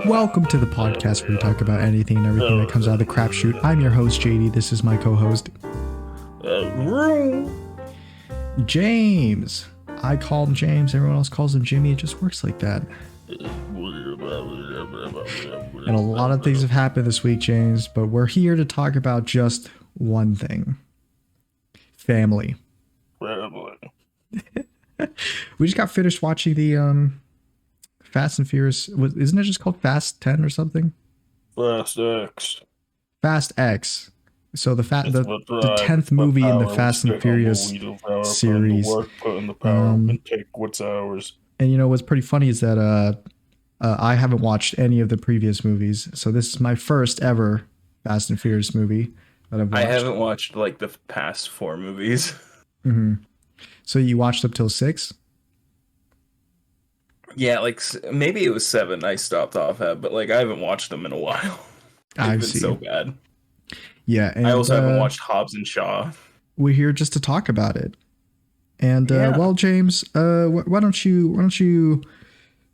Welcome to the podcast where we talk about anything and everything that comes out of the crapshoot. I'm your host, JD. This is my co-host, James. I call him James. Everyone else calls him Jimmy. It just works like that. And a lot of things have happened this week, James, but we're here to talk about just one thing. Family. We just got finished watching the Fast and Furious. Isn't it just called Fast 10 or something? Fast X. Fast X. So the 10th movie in the Fast and Furious series. And take what's ours. And you know what's pretty funny is that I haven't watched any of the previous movies, so this is my first ever Fast and Furious movie that I've watched. I haven't watched like the past 4 movies. Mm-hmm. So you watched up till 6? Yeah, like maybe it was 7 I stopped off at, but like I haven't watched them in a while. I It's see. been so bad. Yeah, and I also haven't watched Hobbs and Shaw. We're here just to talk about it. And well, James, why don't you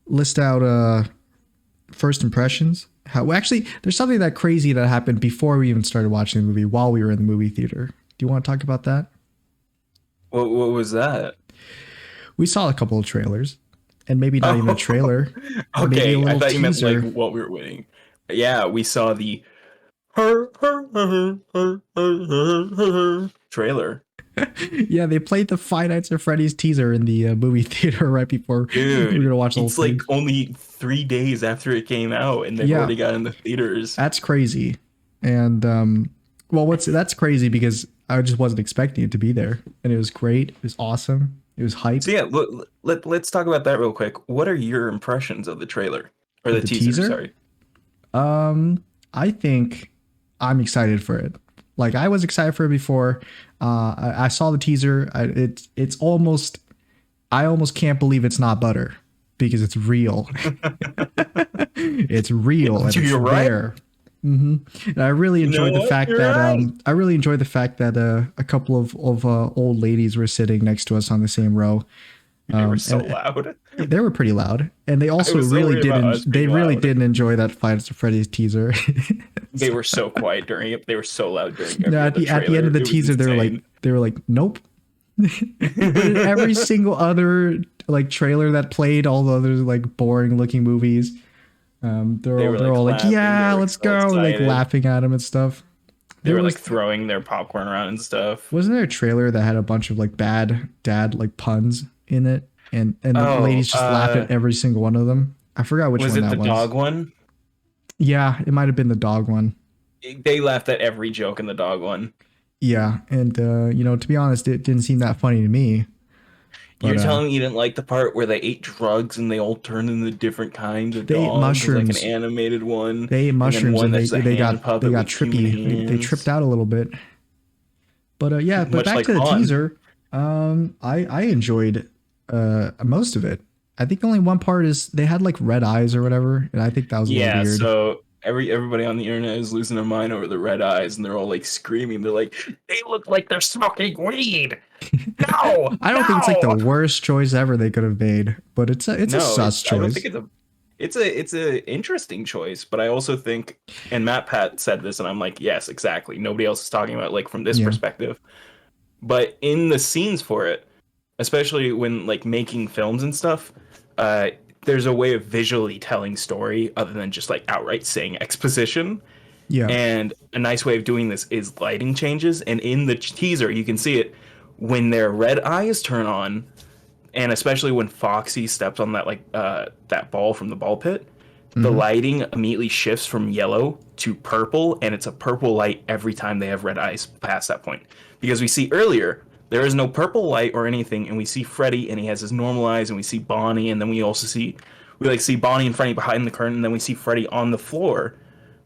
list out first impressions? Actually, there's something that crazy that happened before we even started watching the movie, while we were in the movie theater. Do you want to talk about that? What was that? We saw a couple of trailers, and maybe not even a trailer. Okay, maybe a I thought you meant teaser. like what we were waiting. Yeah, we saw the trailer. Yeah, they played the Five Nights at Freddy's teaser in the movie theater right before Dude, we were gonna watch the whole it's like thing. only 3 days after it came out, and they've already got in the theaters. That's crazy. And that's crazy because I just wasn't expecting it to be there, and it was great. It was awesome. It was hype. So yeah, let's talk about that real quick. What are your impressions of the trailer or the teaser? Sorry. I think I'm excited for it. Like I was excited for it before. I saw the teaser. It's almost. I almost can't believe it's not butter because it's real. It's real. And it's rare. Mm-hmm. And I really enjoyed the fact that a couple of old ladies were sitting next to us on the same row. They were so loud. They were pretty loud, and they also really didn't enjoy that Five Nights at Freddy's teaser. They were so quiet during it. They were so loud during it. At the end of the teaser, they were like, nope. But in every single other like trailer that played, all the other like boring looking movies, they're all like, yeah, let's go, like laughing at him and stuff. They were like throwing their popcorn around and stuff. Wasn't there a trailer that had a bunch of like bad dad like puns in it, and the ladies just laugh at every single one of them? I forgot which one that was. Was it the dog one? Yeah, it might have been the dog one. They laughed at every joke in the dog one. Yeah, and to be honest, it didn't seem that funny to me. You're telling me you didn't like the part where they ate drugs and they all turned into different kinds of dogs? They ate mushrooms. Like an animated one. They ate mushrooms and they got trippy. They tripped out a little bit. But but back to the teaser. I enjoyed most of it. I think only one part is they had like red eyes or whatever, and I think that was a little weird. So everybody on the internet is losing their mind over the red eyes, and they're all like screaming. They're like, they look like they're smoking weed. No, I don't think it's like the worst choice ever they could have made, but it's a sus choice. I don't think it's a interesting choice, but I also think, and Matt Pat said this, and I'm like, yes, exactly. Nobody else is talking about like from this perspective, but in the scenes for it, especially when like making films and stuff, there's a way of visually telling story other than just like outright saying exposition. Yeah. And a nice way of doing this is lighting changes. And in the teaser, you can see it when their red eyes turn on, and especially when Foxy steps on that like that ball from the ball pit, the lighting immediately shifts from yellow to purple, and it's a purple light every time they have red eyes past that point. Because we see earlier, there is no purple light or anything, and we see Freddy, and he has his normal eyes, and we see Bonnie, and then we also see Bonnie and Freddy behind the curtain, and then we see Freddy on the floor,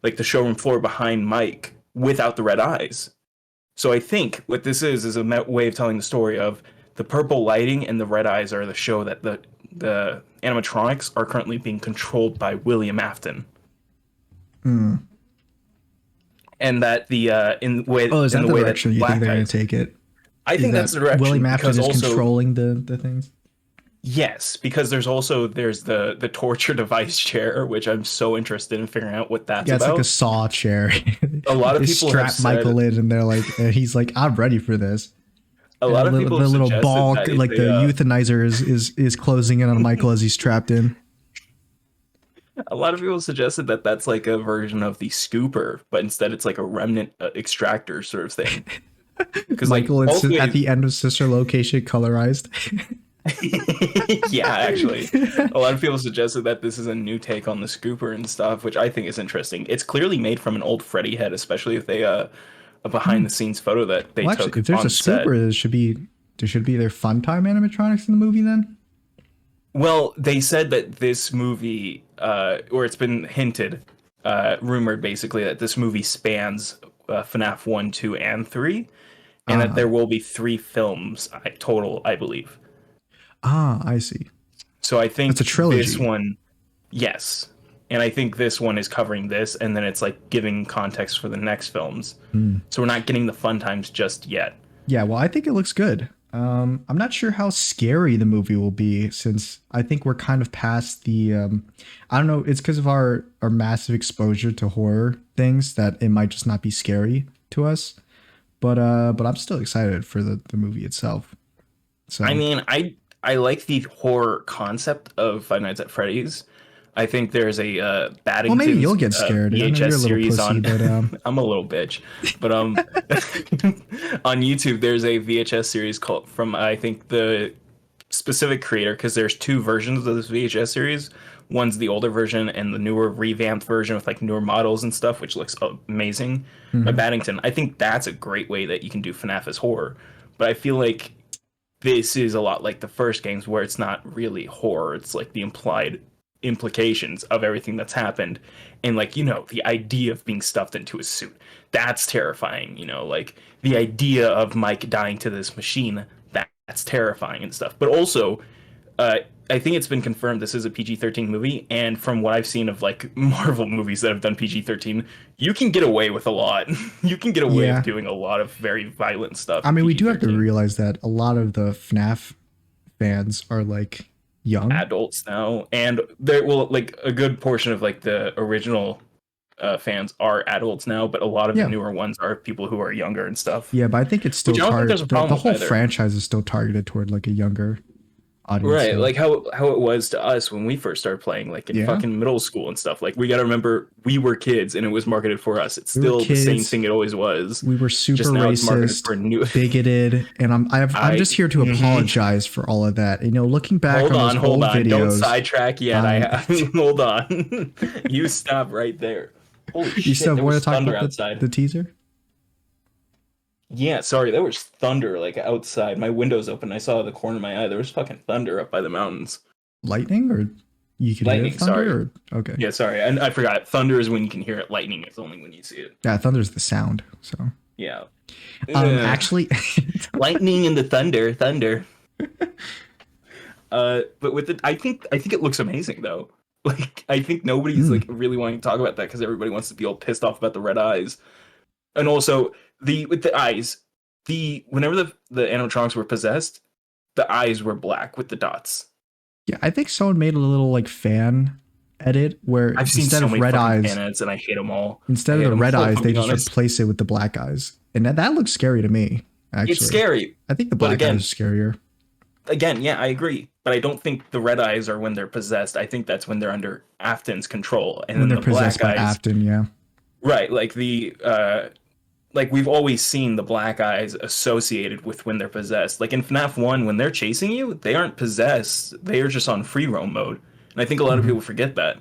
like the showroom floor behind Mike, without the red eyes. So I think what this is a way of telling the story of the purple lighting and the red eyes are the show that the animatronics are currently being controlled by William Afton. Hmm. And that the in the way is that in the, the way direction that you think they're going eyes, to take it? I think that's the direction. William Afton is also controlling the things. Yes, because there's the torture device chair, which I'm so interested in figuring out what that's Yeah, it's like a about. saw chair. A lot of They people have strap said Michael in, and they're like, and he's like, I'm ready for this. a And lot of people have the little suggested ball, that it's like the euthanizer, is closing in on Michael as he's trapped in. a lot of people suggested that that's like a version of the scooper, but instead it's like a remnant extractor sort of thing. Because like Michael both at ways, the end of Sister Location colorized. yeah, actually, a lot of people suggested that this is a new take on the scooper and stuff, which I think is interesting. It's clearly made from an old Freddy head, especially if they a behind the scenes photo that they Well, actually, took if there's a on set. scooper, there should be their fun time animatronics in the movie. Then Well, they said that this movie, or it's been hinted, rumored basically that this movie spans FNAF 1, 2, and 3, and that ah there will be 3 films total, I believe. I see. So I That's a think this trilogy. one, yes. And I think this one is covering this, and then it's like giving context for the next films. So we're not getting the fun times just yet. Yeah, well, I think it looks good. I'm not sure how scary the movie will be since I think we're kind of past the. I don't know. It's because of our massive exposure to horror things that it might just not be scary to us. But I'm still excited for the movie itself. So I mean, I like the horror concept of Five Nights at Freddy's. I think there's a well, maybe you'll Baddington's get scared. I know VHS you're a little series pussy, on. but I'm a little bitch, but on YouTube there's a VHS series called from I think the specific creator because there's 2 versions of this VHS series. One's the older version and the newer revamped version with like newer models and stuff, which looks amazing. By mhm. Baddington, I think that's a great way that you can do FNAF as horror. But I feel like this is a lot like the first games where it's not really horror, it's like the implied implications of everything that's happened, and like the idea of being stuffed into a suit, that's terrifying. Like the idea of Mike dying to this machine, that's terrifying and stuff. But also uh, I think it's been confirmed this is a PG-13 movie, and from what I've seen of like Marvel movies that have done PG-13, you can get away with a lot. You can get away with Yeah. doing a lot of very violent stuff I in mean, we do have to PG-13. realize that a lot of the FNAF fans are like young. Adults now, and there will like a good portion of like the original fans are adults now, but a lot of the Yeah. newer ones are people who are younger and stuff, Yeah, but I think it's still which I don't think there's a the problem with whole either. franchise is still targeted toward like a younger audience. Right, So like how it was to us when we first started playing, like in yeah, fucking middle school and stuff. Like we got to remember, we were kids, and it was marketed for us. It's we were still the same kids. thing it always was. We were super Just now, it's marketed racist, for new. bigoted, and I'm I just here to mhm. apologize for all of that. You know, looking back on those Hold old on, don't videos, sidetrack yet. um, Hold on. You stop right there. Holy you shit, still there want to was talk thunder about outside. the teaser? Yeah, sorry, there was thunder like outside. My window's open. I saw the corner of my eye. There was fucking thunder up by the mountains. Lightning, or you could hear Lightning, sorry. thunder, or okay, Yeah, sorry. And I forgot. Thunder is when you can hear it. Lightning is only when you see it. yeah, thunder's the sound. So Yeah. Ugh. actually, Lightning and the thunder, thunder. But with it, I think it looks amazing though. Like I think nobody's Hmm. like really wanting to talk about that because everybody wants to be all pissed off about the red eyes. And also the with the eyes, the whenever the animatronics were possessed, the eyes were black with the dots. Yeah, I think someone made a little like fan edit where I've seen instead so of many red fucking eyes, fan edits and I hate them all. instead I of hate the 'em red all, eyes, I'll they be just honest. replace it with the black eyes, and that looks scary to me. It's Actually, scary. I think the But black eyes again, is scarier. again, yeah, I agree. But I don't think the red eyes are when they're possessed. I think that's when they're under Afton's control. And When then they're the possessed black by eyes, Afton, yeah. right, like we've always seen the black eyes associated with when they're possessed. Like in FNAF 1, when they're chasing you, they aren't possessed. They are just on free roam mode. And I think a lot of Mhm. people forget that.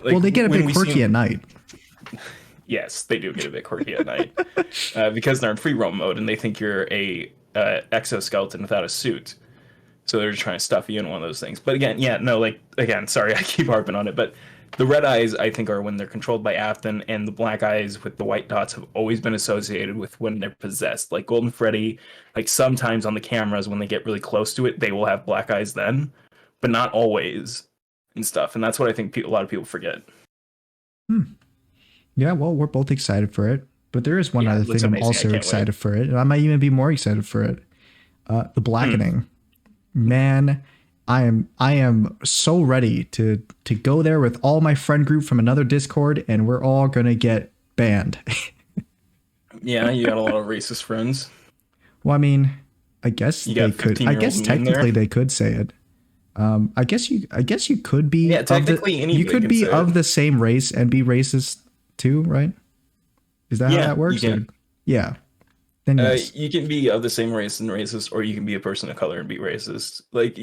Well, Like they get a when bit we see quirky at night. yes, they do get a bit quirky at night because they're in free roam mode and they think you're a exoskeleton without a suit. So they're just trying to stuff you in one of those things. But again, yeah, no, like again, sorry, I keep harping on it, but the red eyes I think are when they're controlled by Afton, and the black eyes with the white dots have always been associated with when they're possessed. Like Golden Freddy, like sometimes on the cameras when they get really close to it, they will have black eyes then, but not always and stuff. And that's what I think a lot of people forget. Hmm. Yeah, well, we're both excited for it, but there is one Yeah, other it looks thing I'm amazing. I also can't wait. excited for it, and I might even be more excited for it. The Hmm. blackening. Man, I am so ready to go there with all my friend group from another Discord, and we're all gonna get banned. Yeah, you got a lot of racist friends. Well, I mean, I guess You they got could. I 15-year-old guess me in there. technically they could say it. I guess you could be Yeah, of the technically you anybody could can be say of it. the same race and be racist too, right? Is that how Yeah, that you works? Or can. yeah, then yes. You can be of the same race and racist, or you can be a person of color and be racist. Like,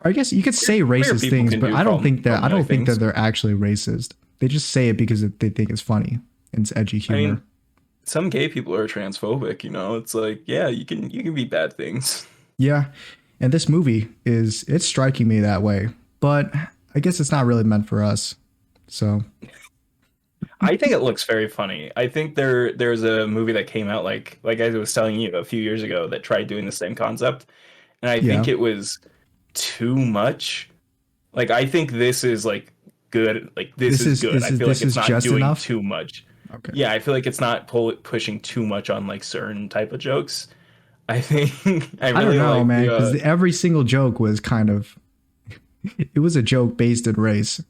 I guess you could say queer racist people things, can but do I problematic don't think that things. they're actually racist. They just say it because they think it's funny and it's edgy I humor. mean, some gay people are transphobic, you know? It's like, yeah, you can be bad things. Yeah, and this movie it's striking me that way, but I guess it's not really meant for us. So I think it looks very funny. I think there's a movie that came out like I was telling you a few years ago that tried doing the same concept, and I yeah, think it was too much. Like I think this is like good. Like this this is is good. this I is feel like this it's is not just doing enough. too much. Okay. Yeah, I feel like it's not pushing too much on like certain type of jokes. I think I I don't really know, like man, the because every single joke was kind of it was a joke based in race,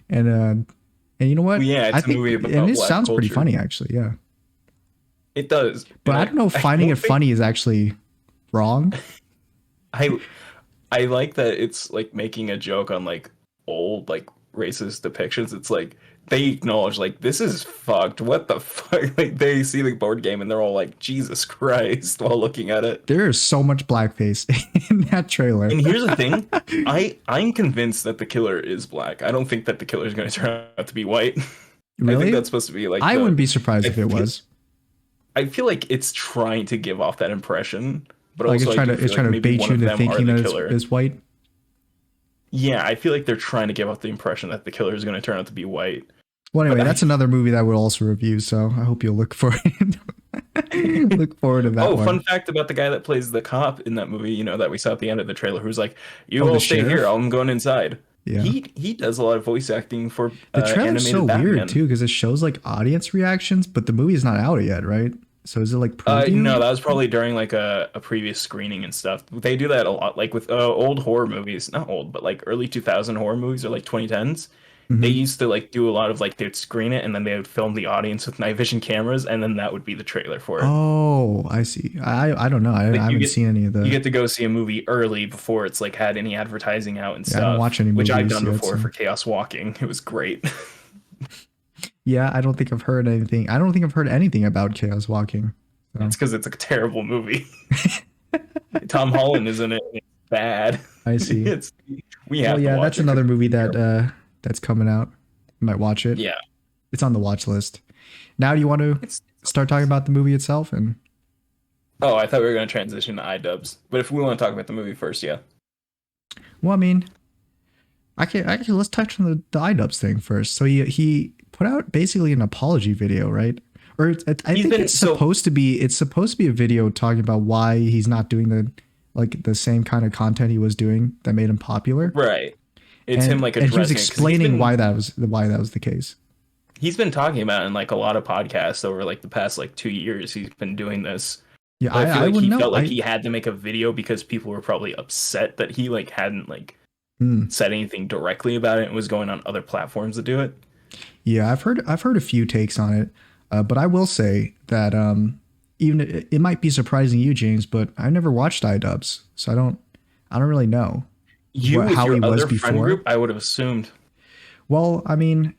and you know what? yeah, I it's a think movie and about it black sounds pretty culture. funny actually. Yeah, It does, but and I don't know if I finding it don't think funny is actually wrong. I I like that it's like making a joke on like old like racist depictions. It's like they acknowledge like this is fucked. What the fuck? Like they see the board game and they're all like Jesus Christ while looking at it. There is so much blackface in that trailer. And here's the thing, I'm convinced that the killer is black. I don't think that the killer is going to turn out to be white. I think Really? that's supposed to be like I the wouldn't be surprised I if it feel was. I feel like it's trying to give off that impression, but Like also I do it's feel like trying to maybe bait one you of into them are thinking the that killer. it's white. Yeah, I feel like they're trying to give off the impression that the killer is going to turn out to be white. Well, But anyway, I that's another movie that we'll also review. So I hope you'll look for it. Look forward to that Oh, fun one. fact about the guy that plays the cop in that movie, that we saw at the end of the trailer, who's like, "You Oh, the all stay here, sheriff. I'm going inside." Yeah. He does a lot of voice acting for The trailer's so animated weird Batman. too because it shows like audience reactions, but the movie's not out yet, right? So is it like No, preview? that was probably during like a previous screening and stuff. They do that a lot, like with old horror movies, not old, but like early 2000 horror movies or like 2010s. They Hmm. used to like do a lot of like they'd screen it and then they would film the audience with night vision cameras and then that would be the trailer for it. Oh, I see. I don't know. I Like haven't seen any of you the. get to go see a movie early before it's like had any advertising out and Yeah, I don't watch stuff, any which I've movies done yet. before So for Chaos Walking. It was great. yeah, I don't think I've heard anything. I don't think I've heard anything about Chaos Walking. So It's because it's a terrible movie. Tom Holland is in it. And it's bad. I see. It's we Well, have to yeah, watch that's it 'cause another movie it's that terrible. that's coming out. Might watch it. Yeah, It's on the watch list. Now, do you want to it's. start talking about the movie itself? And Oh, I thought we were going to transition to iDubbbz, but if we want to talk about the movie first, yeah. well, I mean, I can let's touch on the iDubbbz thing first. So he put out basically an apology video, right? Or I He's think been it's so supposed to be a video talking about why he's not doing the same kind of content he was doing that made him popular. right. It's him like And he was addressing it 'cause explaining why that was the case. he's been talking about it in like a lot of podcasts over like the past like 2 years. He's been doing this. Yeah, But I feel I like he wouldn't know. felt like he had to make a video because people were probably upset that he like hadn't like Hmm. said anything directly about it and was going on other platforms to do it. Yeah, I've heard a few takes on it, but I will say that even it might be surprising you, James, but I never watched iDubbbz, so I don't really know You with how your he was other friend before. group, I would have assumed. Well, I mean,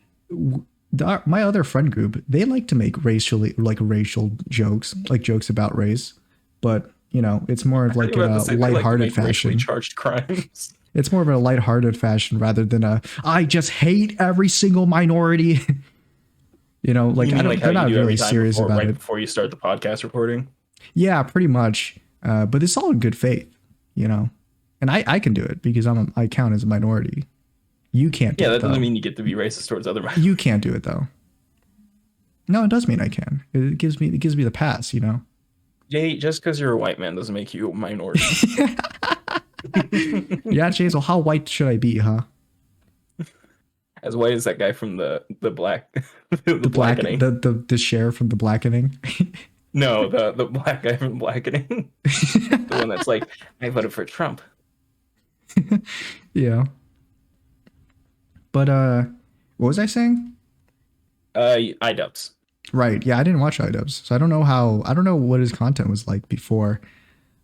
my other friend group, they like to make racial jokes, like jokes about race, but it's more of I like was in about a to say they like to lighthearted make racially fashion. charged crimes. It's more of a lighthearted fashion rather than I just hate every single minority. Like You I mean don't. like how They're you not do every really time serious about right it. before you start the podcast recording? Yeah, pretty much. But it's all in good faith. And I can do it because I count as a minority. You can't do Yeah, it that doesn't though. mean you get to be racist towards other minorities. You can't do it though. No, it does mean I can. It gives me the pass. Jay, just because you're a white man doesn't make you a minority. Yeah, James. Well, how white should I be, huh? As white as that guy from the black the The blackening. the sheriff from the blackening. No, the black guy from Blackening. The one that's like, I voted for Trump. Yeah. But what was I saying? iDubbbz. Right. Yeah, I didn't watch iDubbbz, so I don't know what his content was like before.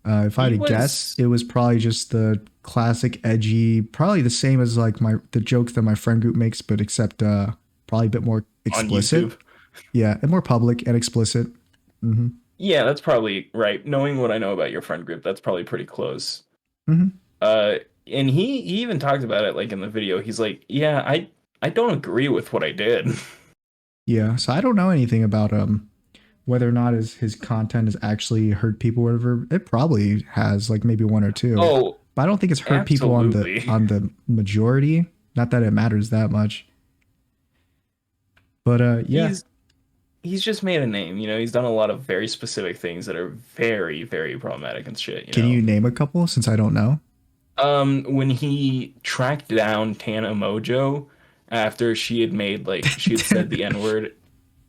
If I had He to guess, was it was probably just the classic edgy, probably the same as like the joke that my friend group makes, but except probably a bit more on explicit. YouTube. Yeah, and more public and explicit. Mm-hmm. Yeah, that's probably right. Knowing what I know about your friend group, that's probably pretty close. Mm-hmm. Uh, and he even talked about it like in the video. He's like, "Yeah, I don't agree with what I did." Yeah, so I don't know anything about whether or not his content has actually hurt people or whatever. It probably has, like maybe one or two, Oh, but I don't think it's hurt people absolutely. on the majority. Not that it matters that much. But yeah. He's he's just made a name, you know. He's done a lot of very specific things that are very, very problematic and shit, you Can know. you name a couple since I don't know? When he tracked down Tana Mojo after she had made like she had said the N-word,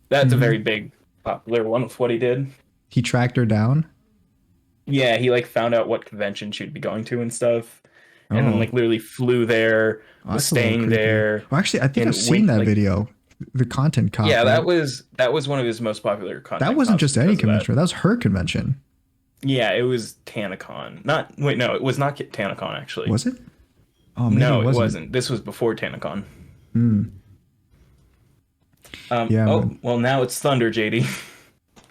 that's a very Mhm. big popular one of what he did. He tracked her down. Yeah, he like found out what convention she'd be going to and stuff, and then Oh, like literally flew there, oh, was that's a little staying creepy. there, Well, actually, I think I've and seen went that like video. The content cop, yeah, right? that was one of his most popular That content wasn't cops just any because of that. convention. That was her convention. Yeah, it was TanaCon. Not wait, no, it was not TanaCon actually. Was it? Oh, maybe it No, it wasn't. wasn't. This was before TanaCon. Hmm. Yeah, but Oh, well, now it's Thunder, JD.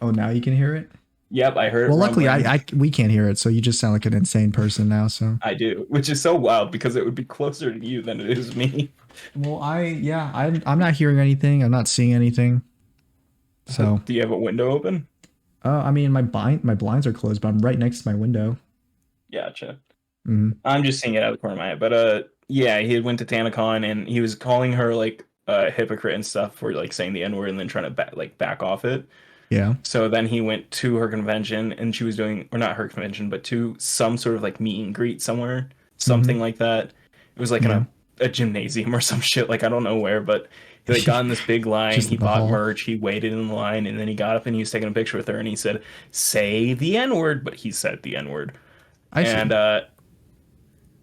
oh, now you can hear it. Yep, I heard it Well, luckily, rumbling. we can't hear it, so you just sound like an insane person now. So, I do, which is so wild because it would be closer to you than it is me. well, I'm not hearing anything. I'm not seeing anything. So, Do you have a window open? I mean, my blinds are closed, but I'm right next to my window. Gotcha. Hmm. I'm just seeing it out of the corner of my eye. But yeah, he had went to TanaCon and he was calling her like a hypocrite and stuff for like saying the N-word and then trying to back off it. Yeah. So then he went to her convention and she was doing, or not her convention, but to some sort of like meet and greet somewhere, something Hmm. like that. It was like in Yeah. a gymnasium or some shit. Like I don't know where, but he like got in this big line. Just He in the bought hall. merch. He waited in the line, and then he got up and he was taking a picture with her. And he said, "Say the N word," but he said the N word, I and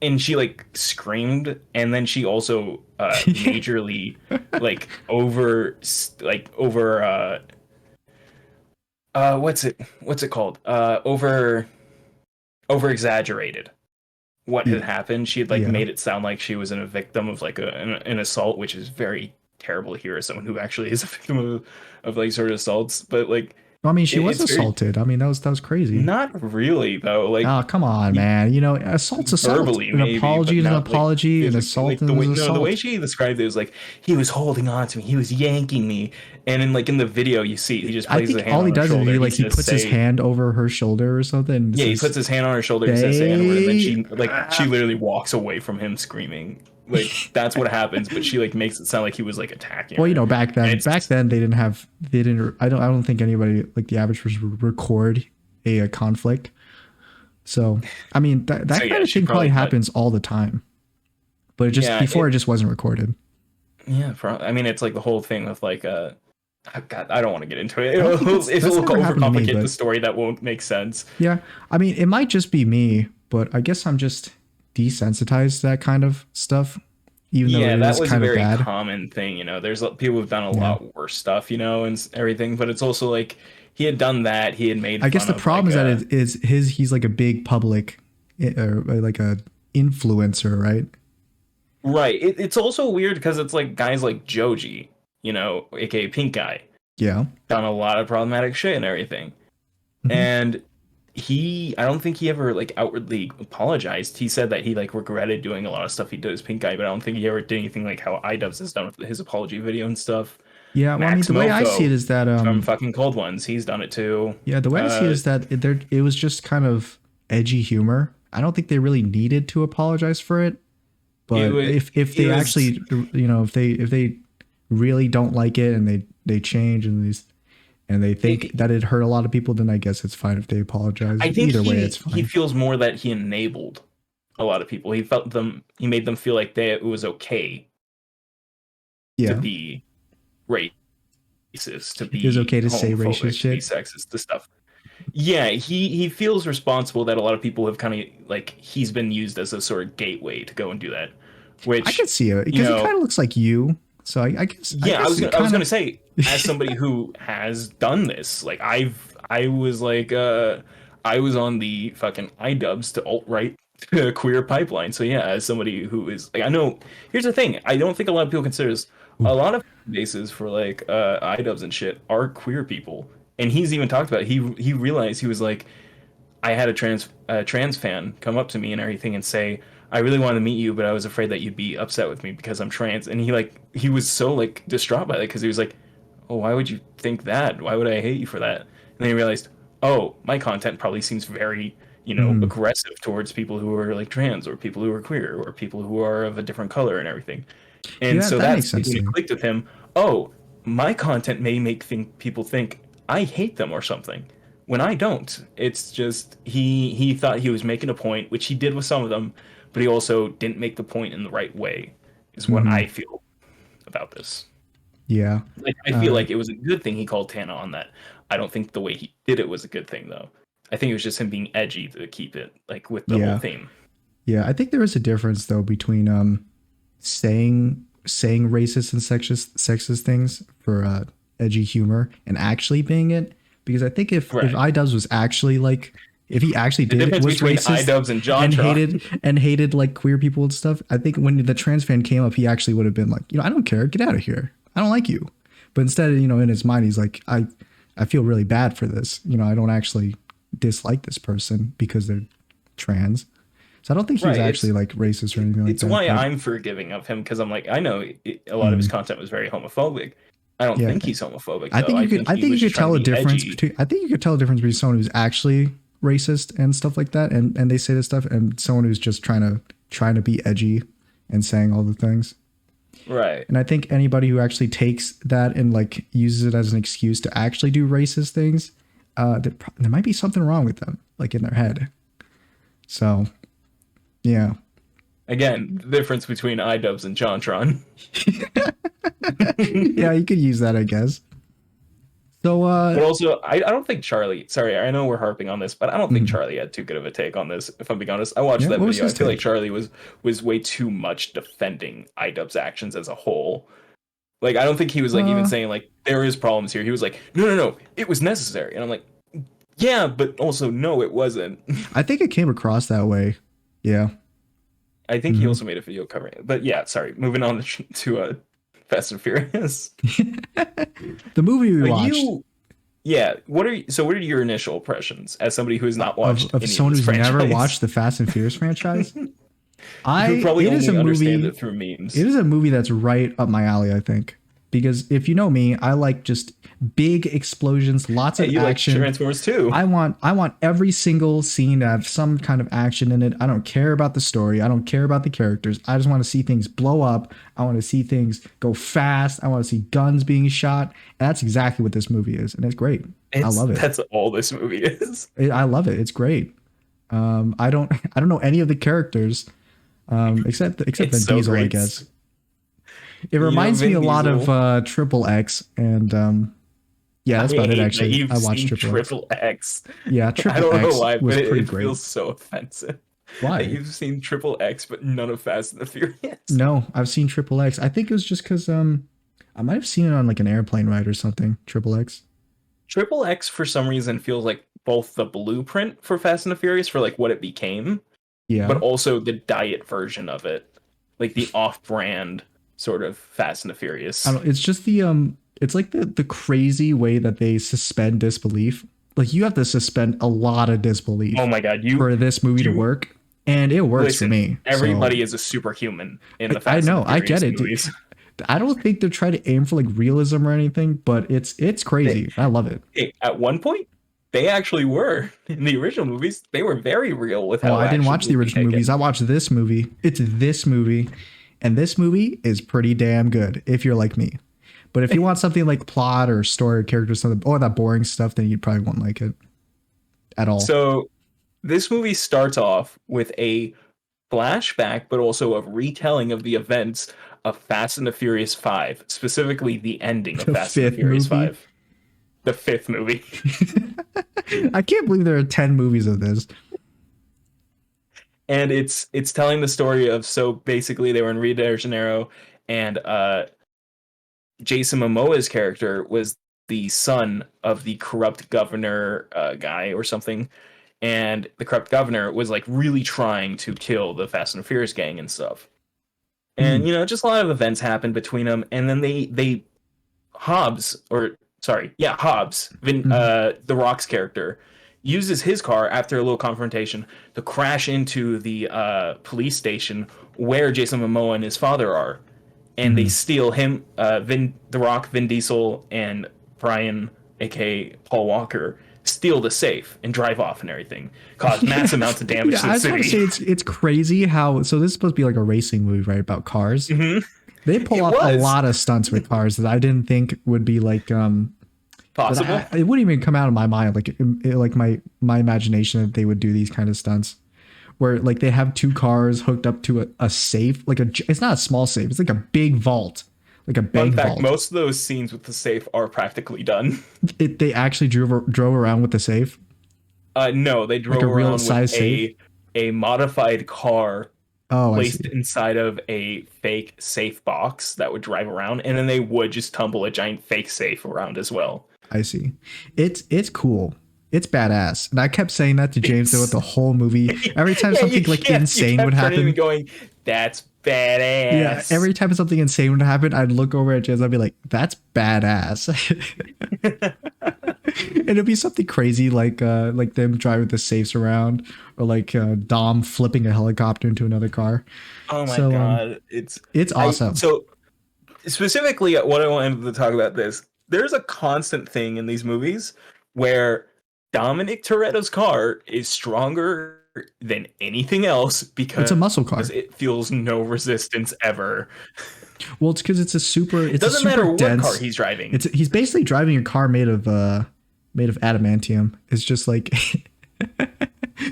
see. she like screamed, and then she also majorly like over what's it called? Over exaggerated what had Yeah. happened. She had like Yeah. made it sound like she was a victim of like an assault, which is very terrible to hear as someone who actually is a victim of like sort of assaults. But like Well, I mean, she was it's very assaulted. I mean, that was crazy. not really though. Like Oh, come on, he man. You know, assault's assault. verbally An maybe, but apology is an not like apology. An physically. assault Like the way is an no, the way assault. she described it was like he was holding on to me, he was yanking me, and in like in the video you see he just I places a think hand all on he her does is shoulder. He he says puts his say hand over her shoulder or something and yeah, he says, puts his hand on her shoulder and says say N-word, and then "Say." she literally walks away from him screaming. Like that's what happens, but she like makes it sound like he was like attacking Well, you her. know, And back it's then they didn't. I don't think anybody like the average person would record a conflict. So, I mean, so that kind yeah, of she thing probably probably but happens all the time. But it just yeah, before it just wasn't recorded. I mean it's like the whole thing with like God, I don't want to get into it. I don't think It'll that's never happened to me, overcomplicate the but story that won't make sense. yeah, I mean, it might just be me, but I guess I'm just desensitized to that kind of stuff, even though Yeah, it that is was a kind of very bad. common thing, you know. There's people who've done a Yeah. lot worse stuff, you know, and everything, but it's also like he had done that. He had made I guess fun the of problem like is that it is he's like a big public, or like a influencer, right? right. It's also weird because it's like guys like Joji, you know, aka Pink Guy, Yeah. done a lot of problematic shit and everything. Hmm. And I don't think he ever like outwardly apologized. He said that he like regretted doing a lot of stuff he did as Pink Guy, but I don't think he ever did anything like how iDubbbz has done with his apology video and stuff. Yeah. Well, I mean, Max the way I see it Mofo is that from fucking Cold Ones, he's done it too. yeah, the way I see it Uh, is that it was just kind of edgy humor. I don't think they really needed to apologize for it. it But was if it they was actually, you know, if they really don't like it and they change and they think it, that it hurt a lot of people, then I guess it's fine if they apologize. I think Either way, it's he fine. feels more that he enabled a lot of people. He made them feel like it was okay to Yeah, be racist, to it was be okay to say homophobic, racist to be shit. sexist, to stuff. yeah, he feels responsible that a lot of people have kind of like he's been used as a sort of gateway to go and do that, I could which see it you because he kind know of looks like you. So I yeah, guess it I was kind gonna of. say, as somebody who has done this, like I was like I was on the fucking iDubbbz to alt-right queer pipeline. So yeah, as somebody who is like I know here's the thing, I don't think a lot of people consider this a lot of bases for like iDubbbz and shit are queer people. And he's even talked about it. He realized he was like I had a trans fan come up to me and everything and say, "I really wanted to meet you, but I was afraid that you'd be upset with me because I'm trans." And he was so like distraught by that because he was like, "Oh, why would you think that? Why would I hate you for that?" And then he realized, "Oh, my content probably seems very, Mhm. aggressive towards people who are like trans or people who are queer or people who are of a different color and everything." And Yeah, so that that's makes sense when to it me. clicked with him. Oh, my content may make people think I hate them or something, when I don't. It's just he thought he was making a point, which he did with some of them, but he also didn't make the point in the right way. Is what Hmm. I feel about this. Yeah. Like I feel Uh, like it was a good thing he called Tana on that. I don't think the way he did it was a good thing though. I think it was just him being edgy to keep it like with the whole yeah. theme. Yeah. I think there is a difference though between saying racist and sexist things for edgy humor and actually being it. Because I think if Right. iDubbbz was actually like if he actually The did difference was between racist iDubbbz and JonTron. and hated like queer people and stuff, I think when the trans fan came up, he actually would have been like, I don't care, get out of here. I don't like you. But instead, in his mind, he's like, I feel really bad for this. I don't actually dislike this person because they're trans. So I don't think he was Right. actually like racist or anything like It's that. why But I'm forgiving of him because I'm like I know a lot of his mm, content was very homophobic. I don't yeah, think he's homophobic I though. think you I could think I he think you was just could trying to tell a be difference edgy. between I think you could tell a difference between someone who's actually racist and stuff like that and they say this stuff and someone who's just trying to be edgy and saying all the things. Right. And I think anybody who actually takes that and like uses it as an excuse to actually do racist things, there might be something wrong with them, like in their head. So yeah. Again, the difference between iDubbbz and JonTron. Yeah, you could use that, I guess. So But also, I don't think Charlie. Sorry, I know we're harping on this, but I don't think mm, Charlie had too good of a take on this. If I'm being honest, I watched yeah, that what was video. I his feel like take? Charlie was way too much defending iDubbbz's actions as a whole. Like, I don't think he was like even Uh saying like there is problems here. He was like, no, no, no, it was necessary, and I'm like, yeah, but also no, it wasn't. I think it came across that way. Yeah. I think he Hmm. also made a video covering it. But yeah, sorry. Moving on to Fast and Furious. The movie we Like watched you, yeah. What are your initial impressions as somebody who has not watched of any of someone this who's never franchise? watched the Fast and Furious franchise. Who I probably it is a only understand movie it through It memes. is a movie that's right up my alley, I think. Because if you know me, I like just big explosions, lots Hey, of you like action. Transformers too? I want every single scene to have some kind of action in it. I don't care about the story. I don't care about the characters. I just want to see things blow up. I want to see things go fast. I want to see guns being shot. And that's exactly what this movie is. And it's great. I It's love it. that's all this movie is. I love it. It's great. I don't know any of the characters except It's Vin so Diesel, I great. guess. It reminds me Vin a lot of Diesel. Triple X, and yeah, I that's about it. hate that Actually, you've I watched seen Triple X. Triple X. Yeah, I Triple don't know X why, was but it, pretty it great. feels so offensive that Why? you've seen Triple X, but none of Fast and the Furious. No, I've seen Triple X. I think it was just because I might have seen it on like an airplane ride or something. Triple X. Triple X, for some reason, feels like both the blueprint for Fast and the Furious for like what it became, but Yeah. also the diet version of it, like the off-brand sort of Fast and the I Furious. don't. It's just it's like the crazy way that they suspend disbelief. Like you have to suspend a lot of Oh disbelief my god, for this movie to you work, and it works for listen. me. So Everybody is a superhuman in the I Fast and the know, I get Furious it. movies. I don't think they're trying to aim for like realism or anything, but it's They, crazy. I love it. at one point, they actually were in the original movies. They were very real with Oh, how I didn't actions watch the would be original movies. taken. I watched this movie. It's this movie, and this movie is pretty damn good if you're like me. But if you want something like plot or story or character or something, or that boring stuff, then you probably won't like it at all. So this movie starts off with a flashback, but also a retelling of the events of Fast and the Furious 5, specifically the ending of The Fast and the fifth Furious movie. 5. the fifth movie. I can't believe there are 10 movies of this. And it's telling the story of, so basically they were in Rio de Janeiro, and Jason Momoa's character was the son of the corrupt governor guy or something, and the corrupt governor was like really trying to kill the Fast and Furious gang and stuff. And just a lot of events happened between them, and then they Hobbs, The Rock's character, uses his car after a little confrontation to crash into the police station where Jason Momoa and his father are, and they steal him, The Rock, Vin Diesel, and Brian, aka Paul Walker, steal the safe and drive off and everything, cause mass amounts of damage to the city. I was want to say it's crazy how, so this is supposed to be like a racing movie, right, about cars. They pull off a lot of stunts with cars that I didn't think would be like possible. It wouldn't even come out of my mind, like my imagination, that they would do these kind of stunts where like they have two cars hooked up to a safe, like it's not a small safe, it's like a big vault. Like a bank vault. Most of those scenes with the safe are practically done. They actually drove around with the safe? No, they drove like around with a modified car placed inside of a fake safe box that would drive around, and then they would just tumble a giant fake safe around as well. I see. It's cool. It's badass. And I kept saying that to James throughout the whole movie. Every time something like insane would happen. Going, that's badass. Yeah, every time something insane would happen, I'd look over at James, I'd be like, that's badass. And it'd be something crazy like them driving the safes around, or like Dom flipping a helicopter into another car. Oh my god. It's awesome. So specifically what I wanted to talk about this, there's a constant thing in these movies where Dominic Toretto's car is stronger than anything else because it's a muscle car. It feels no resistance ever. Well, it's because it's a super. It doesn't matter what car he's driving. He's basically driving a car made of adamantium. It's just like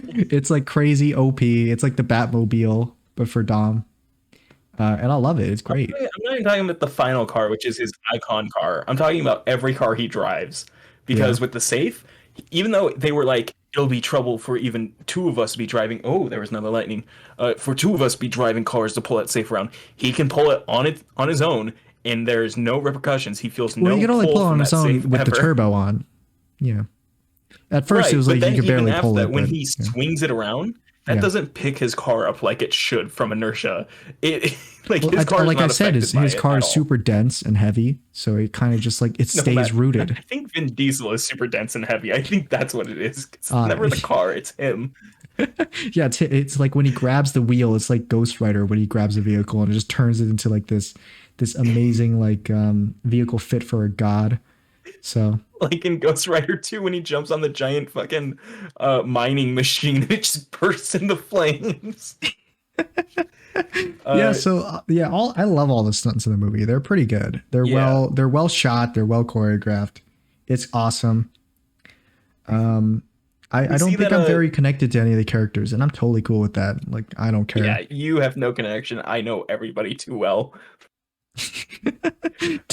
it's like crazy OP. It's like the Batmobile, but for Dom. And I love it. It's great. I'm not even talking about the final car, which is his icon car. I'm talking about every car he drives, because with the safe, even though they were like, it'll be trouble for even two of us to be driving. Oh, there was another lightning. For two of us to be driving cars to pull that safe around, he can pull it on his own, and there's no repercussions. He feels no. Well, he can only pull it on his own with the turbo on. Yeah. At first, it was like you could barely pull it. When he swings it around, that doesn't pick his car up like it should from inertia. His car, like I said, his car is super dense and heavy, so it kind of just like stays rooted. I think Vin Diesel is super dense and heavy. I think that's what it is. It's never the car; it's him. Yeah, it's like when he grabs the wheel, it's like Ghost Rider when he grabs a vehicle and it just turns it into like this amazing like vehicle fit for a god. So like in Ghost Rider 2 when he jumps on the giant fucking mining machine, it just bursts into flames. I love all the stunts in the movie. They're pretty good. They're well shot. They're well choreographed. It's awesome. I don't think I'm very connected to any of the characters, and I'm totally cool with that. Like, I don't care. Yeah, you have no connection. I know everybody too well.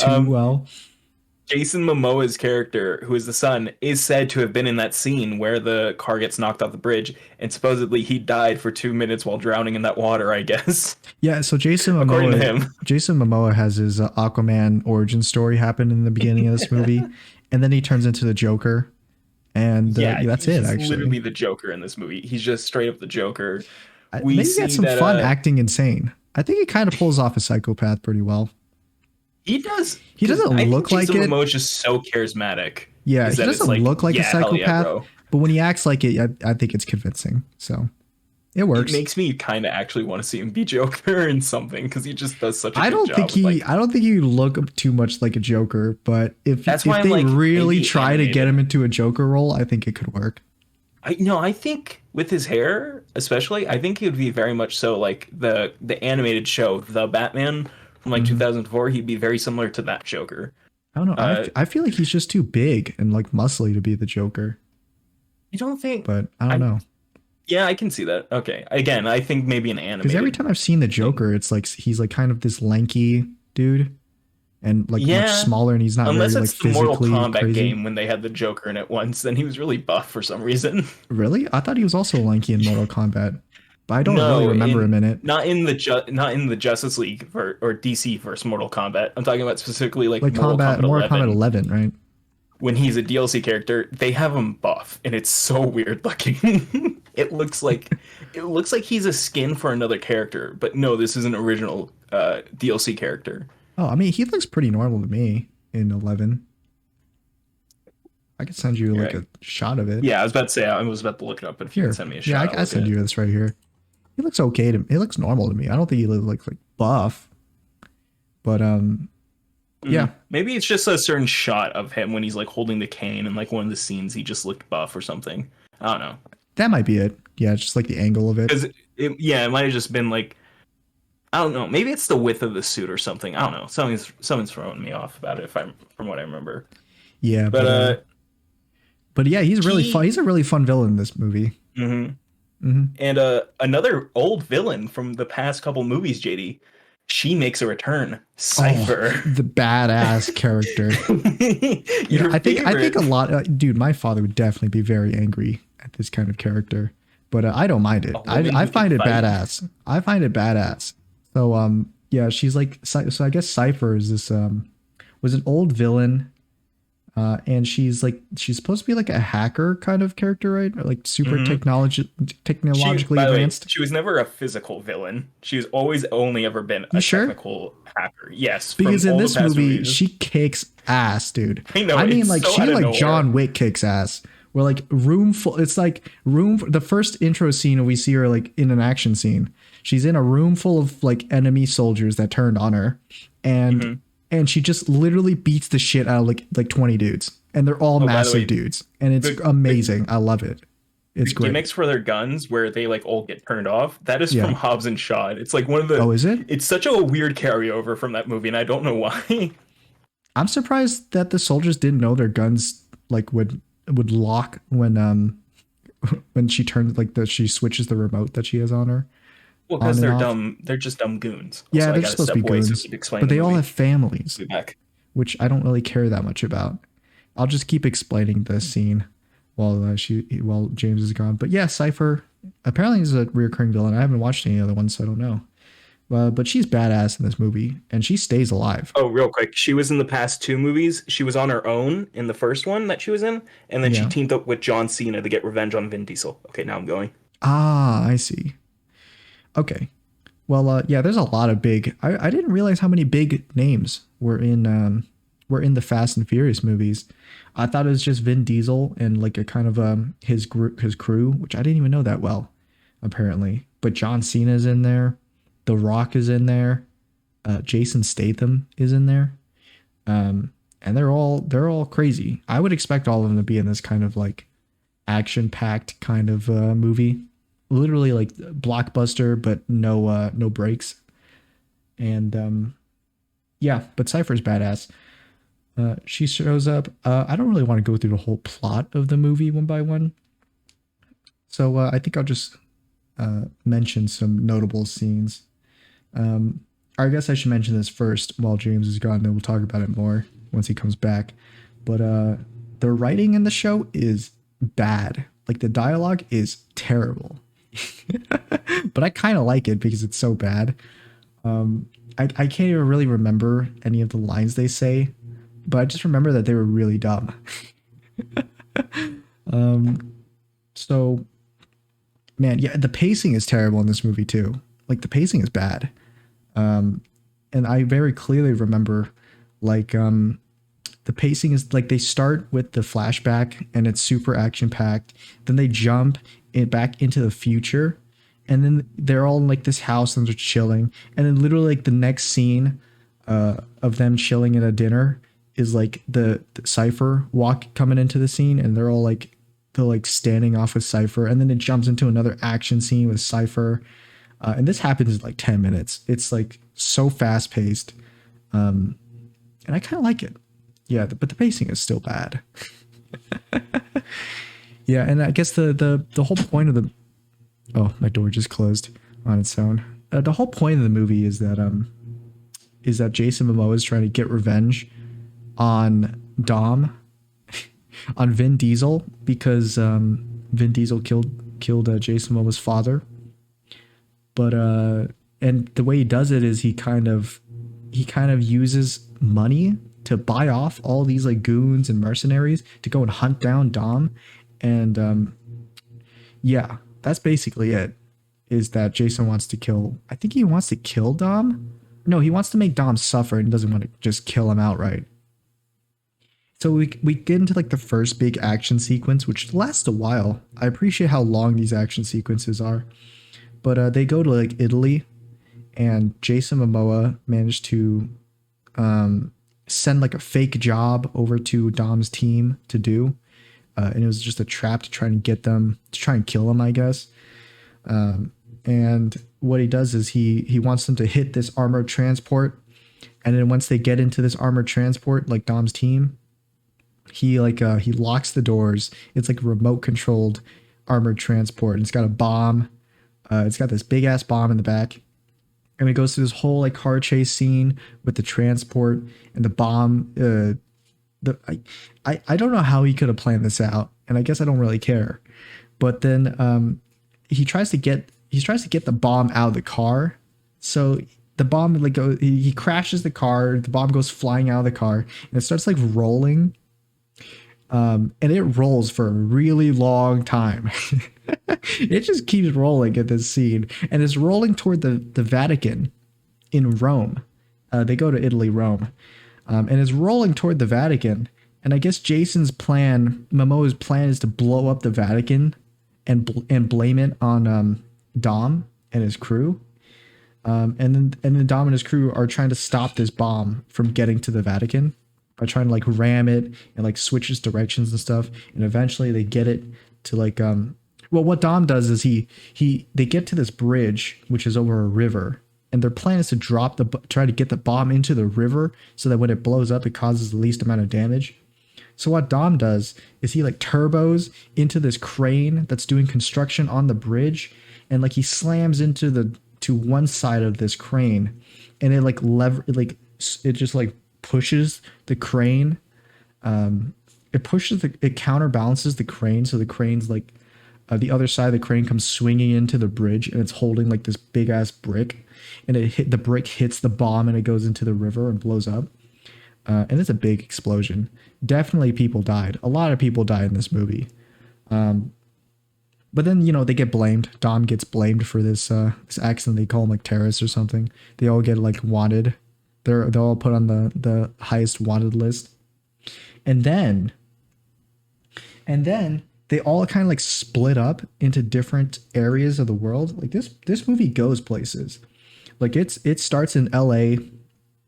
Well. Jason Momoa's character, who is the son, is said to have been in that scene where the car gets knocked off the bridge, and supposedly he died for 2 minutes while drowning in that water, I guess. Yeah, so Jason Momoa, according to him, Jason Momoa has his Aquaman origin story happen in the beginning of this movie, and then he turns into the Joker, and that's it. Actually, literally the Joker in this movie. He's just straight up the Joker. Maybe he had some fun acting insane. I think he kind of pulls off a psychopath pretty well. He does. He doesn't look like it. Jason Momoa is just so charismatic. Yeah, he doesn't look like a psychopath, but when he acts like it, I think it's convincing. So it works. It makes me kind of actually want to see him be Joker in something because he just does such a good job. I don't think he look too much like a Joker, but if they really try to get him into a Joker role, I think it could work. I think with his hair, especially, I think he would be very much so like the animated show, The Batman. From like 2004, he'd be very similar to that Joker. I don't know. I feel like he's just too big and like muscly to be the Joker. You don't think? But I don't know. Yeah, I can see that. Okay. Again, I think maybe an animated. Because every time I've seen the Joker, it's like he's like kind of this lanky dude. and like much Yeah, smaller, and he's not very unless like it's the Mortal physically Kombat crazy. game when they had the Joker in it once, then he was really buff for some reason. Really? I thought he was also lanky in Mortal Kombat, but I don't really No, remember him in it. not in the Justice League or DC versus Mortal Kombat. I'm talking about specifically like Like Mortal Kombat 11, right? when he's a DLC character, they have him buff, and it's so weird looking. It looks like he's a skin for another character, but no, this is an original DLC character. Oh, I mean, he looks pretty normal to me in 11. I could send you You're like right. a shot of it. Yeah, I was about to say I was about to look it up, but if you Here. can send me a Yeah, shot, I send you this right here. He looks okay to me. He looks normal to me. I don't think he looks like buff, but yeah. Maybe it's just a certain shot of him when he's like holding the cane and like one of the scenes he just looked buff or something. I don't know. That might be it. Yeah, just like the angle of it. Because it might have just been like I don't know. Maybe it's the width of the suit or something. I don't know. Someone's throwing me off about it if I'm from what I remember. Yeah, but yeah, he's really fun. He's a really fun villain in this movie. And another old villain from the past couple movies, JD, she makes a return. Cypher, the badass character. I think a lot, dude. My father would definitely be very angry at this kind of character, but I don't mind it. I find it badass. I find it badass. So yeah, she's like so. I guess Cypher is this was an old villain. And she's supposed to be like a hacker kind of character, right? Or like super technologically advanced. She was never a physical villain. She's always only ever been a technical hacker. Yes, because in this movie she kicks ass, dude. I know. I mean, like she like John Wick kicks ass. We're like room full. It's like the first intro scene we see her like in an action scene. She's in a room full of like enemy soldiers that turned on her, and she just literally beats the shit out of like 20 dudes, and they're all massive dudes, and it's amazing. I love it. It's great. Gimmicks for their guns where they like all get turned off. That is from Hobbs and Shaw. It's like one of the. Oh, is it? It's such a weird carryover from that movie, and I don't know why. I'm surprised that the soldiers didn't know their guns like would lock when she turns she switches the remote that she has on her. Well, because they're dumb. They're just dumb goons. Yeah, they're supposed to be goons. But they all have families, which I don't really care that much about. I'll just keep explaining the scene while James is gone. But yeah, Cypher apparently is a recurring villain. I haven't watched any other ones, so I don't know. But she's badass in this movie, and she stays alive. Oh, real quick. She was in the past 2 movies. She was on her own in the first one that she was in, and then she teamed up with John Cena to get revenge on Vin Diesel. Okay, now I'm going. Ah, I see. Okay. Well, yeah, there's a lot of big. I didn't realize how many big names were in the Fast and Furious movies. I thought it was just Vin Diesel and like a kind of his crew, which I didn't even know that well, apparently. But John Cena's in there, The Rock is in there, Jason Statham is in there, and they're all crazy. I would expect all of them to be in this kind of like action-packed kind of movie. Literally like blockbuster, but no breaks. And yeah, but Cypher's badass. She shows up. I don't really want to go through the whole plot of the movie one by one. So I think I'll just mention some notable scenes. I guess I should mention this first while James is gone, then we'll talk about it more once he comes back. But the writing in the show is bad. Like the dialogue is terrible. But I kind of like it because it's so bad. I can't even really remember any of the lines they say, but I just remember that they were really dumb. So man, yeah, the pacing is terrible in this movie too. Like the pacing is bad. And I very clearly remember like the pacing is like they start with the flashback and it's super action packed. Then they jump back into the future, and then they're all in like this house and they're chilling. And then literally like the next scene of them chilling at a dinner is like the Cypher coming into the scene, and they're like standing off with Cypher, and then it jumps into another action scene with Cypher. And this happens in like 10 minutes. It's like so fast paced. And I kind of like it. Yeah, but the pacing is still bad. Yeah, and I guess the whole point of the... Oh, my door just closed on its own. The whole point of the movie is that is that Jason Momoa is trying to get revenge on Dom, on Vin Diesel, because Vin Diesel killed Jason Momoa's father. But and the way he does it is he kind of uses money to buy off all these like goons and mercenaries to go and hunt down Dom. And yeah, that's basically it. Is that Jason wants to kill, I think he wants to kill Dom. No, he wants to make Dom suffer and doesn't want to just kill him outright. So we get into like the first big action sequence, which lasts a while. I appreciate how long these action sequences are. But they go to like Italy, and Jason Momoa managed to send like a fake job over to Dom's team to do. And it was just a trap to try and get them, to try and kill them, I guess. And what he does is he wants them to hit this armored transport. And then once they get into this armored transport, like Dom's team, he locks the doors. It's like a remote controlled armored transport. And it's got a bomb. It's got this big ass bomb in the back. And it goes through this whole like car chase scene with the transport and the bomb. I don't know how he could have planned this out. And I guess I don't really care. But then he tries to get the bomb out of the car. So the bomb he crashes the car, the bomb goes flying out of the car, and it starts like rolling. And it rolls for a really long time. It just keeps rolling at this scene, and it's rolling toward the Vatican in Rome. They go to Italy, Rome, and it's rolling toward the Vatican. And I guess Momoa's plan is to blow up the Vatican and blame it on Dom and his crew. And then Dom and his crew are trying to stop this bomb from getting to the Vatican by trying to like ram it and like switch its directions and stuff. And eventually they get it to like well, what Dom does is they get to this bridge which is over a river, and their plan is to try to get the bomb into the river so that when it blows up it causes the least amount of damage. So what Dom does is he like turbos into this crane that's doing construction on the bridge, and like he slams into one side of this crane, and it like it just like pushes the crane. It counterbalances the crane, so the crane's like the other side of the crane comes swinging into the bridge, and it's holding like this big ass brick, and the brick hits the bomb and it goes into the river and blows up. And it's a big explosion. Definitely people died. A lot of people died in this movie. But then, they get blamed. Dom gets blamed for this accident. They call them like terrorists or something. They all get like wanted. They're all put on the highest wanted list. And then they all kind of like split up into different areas of the world. Like this movie goes places. Like it starts in LA,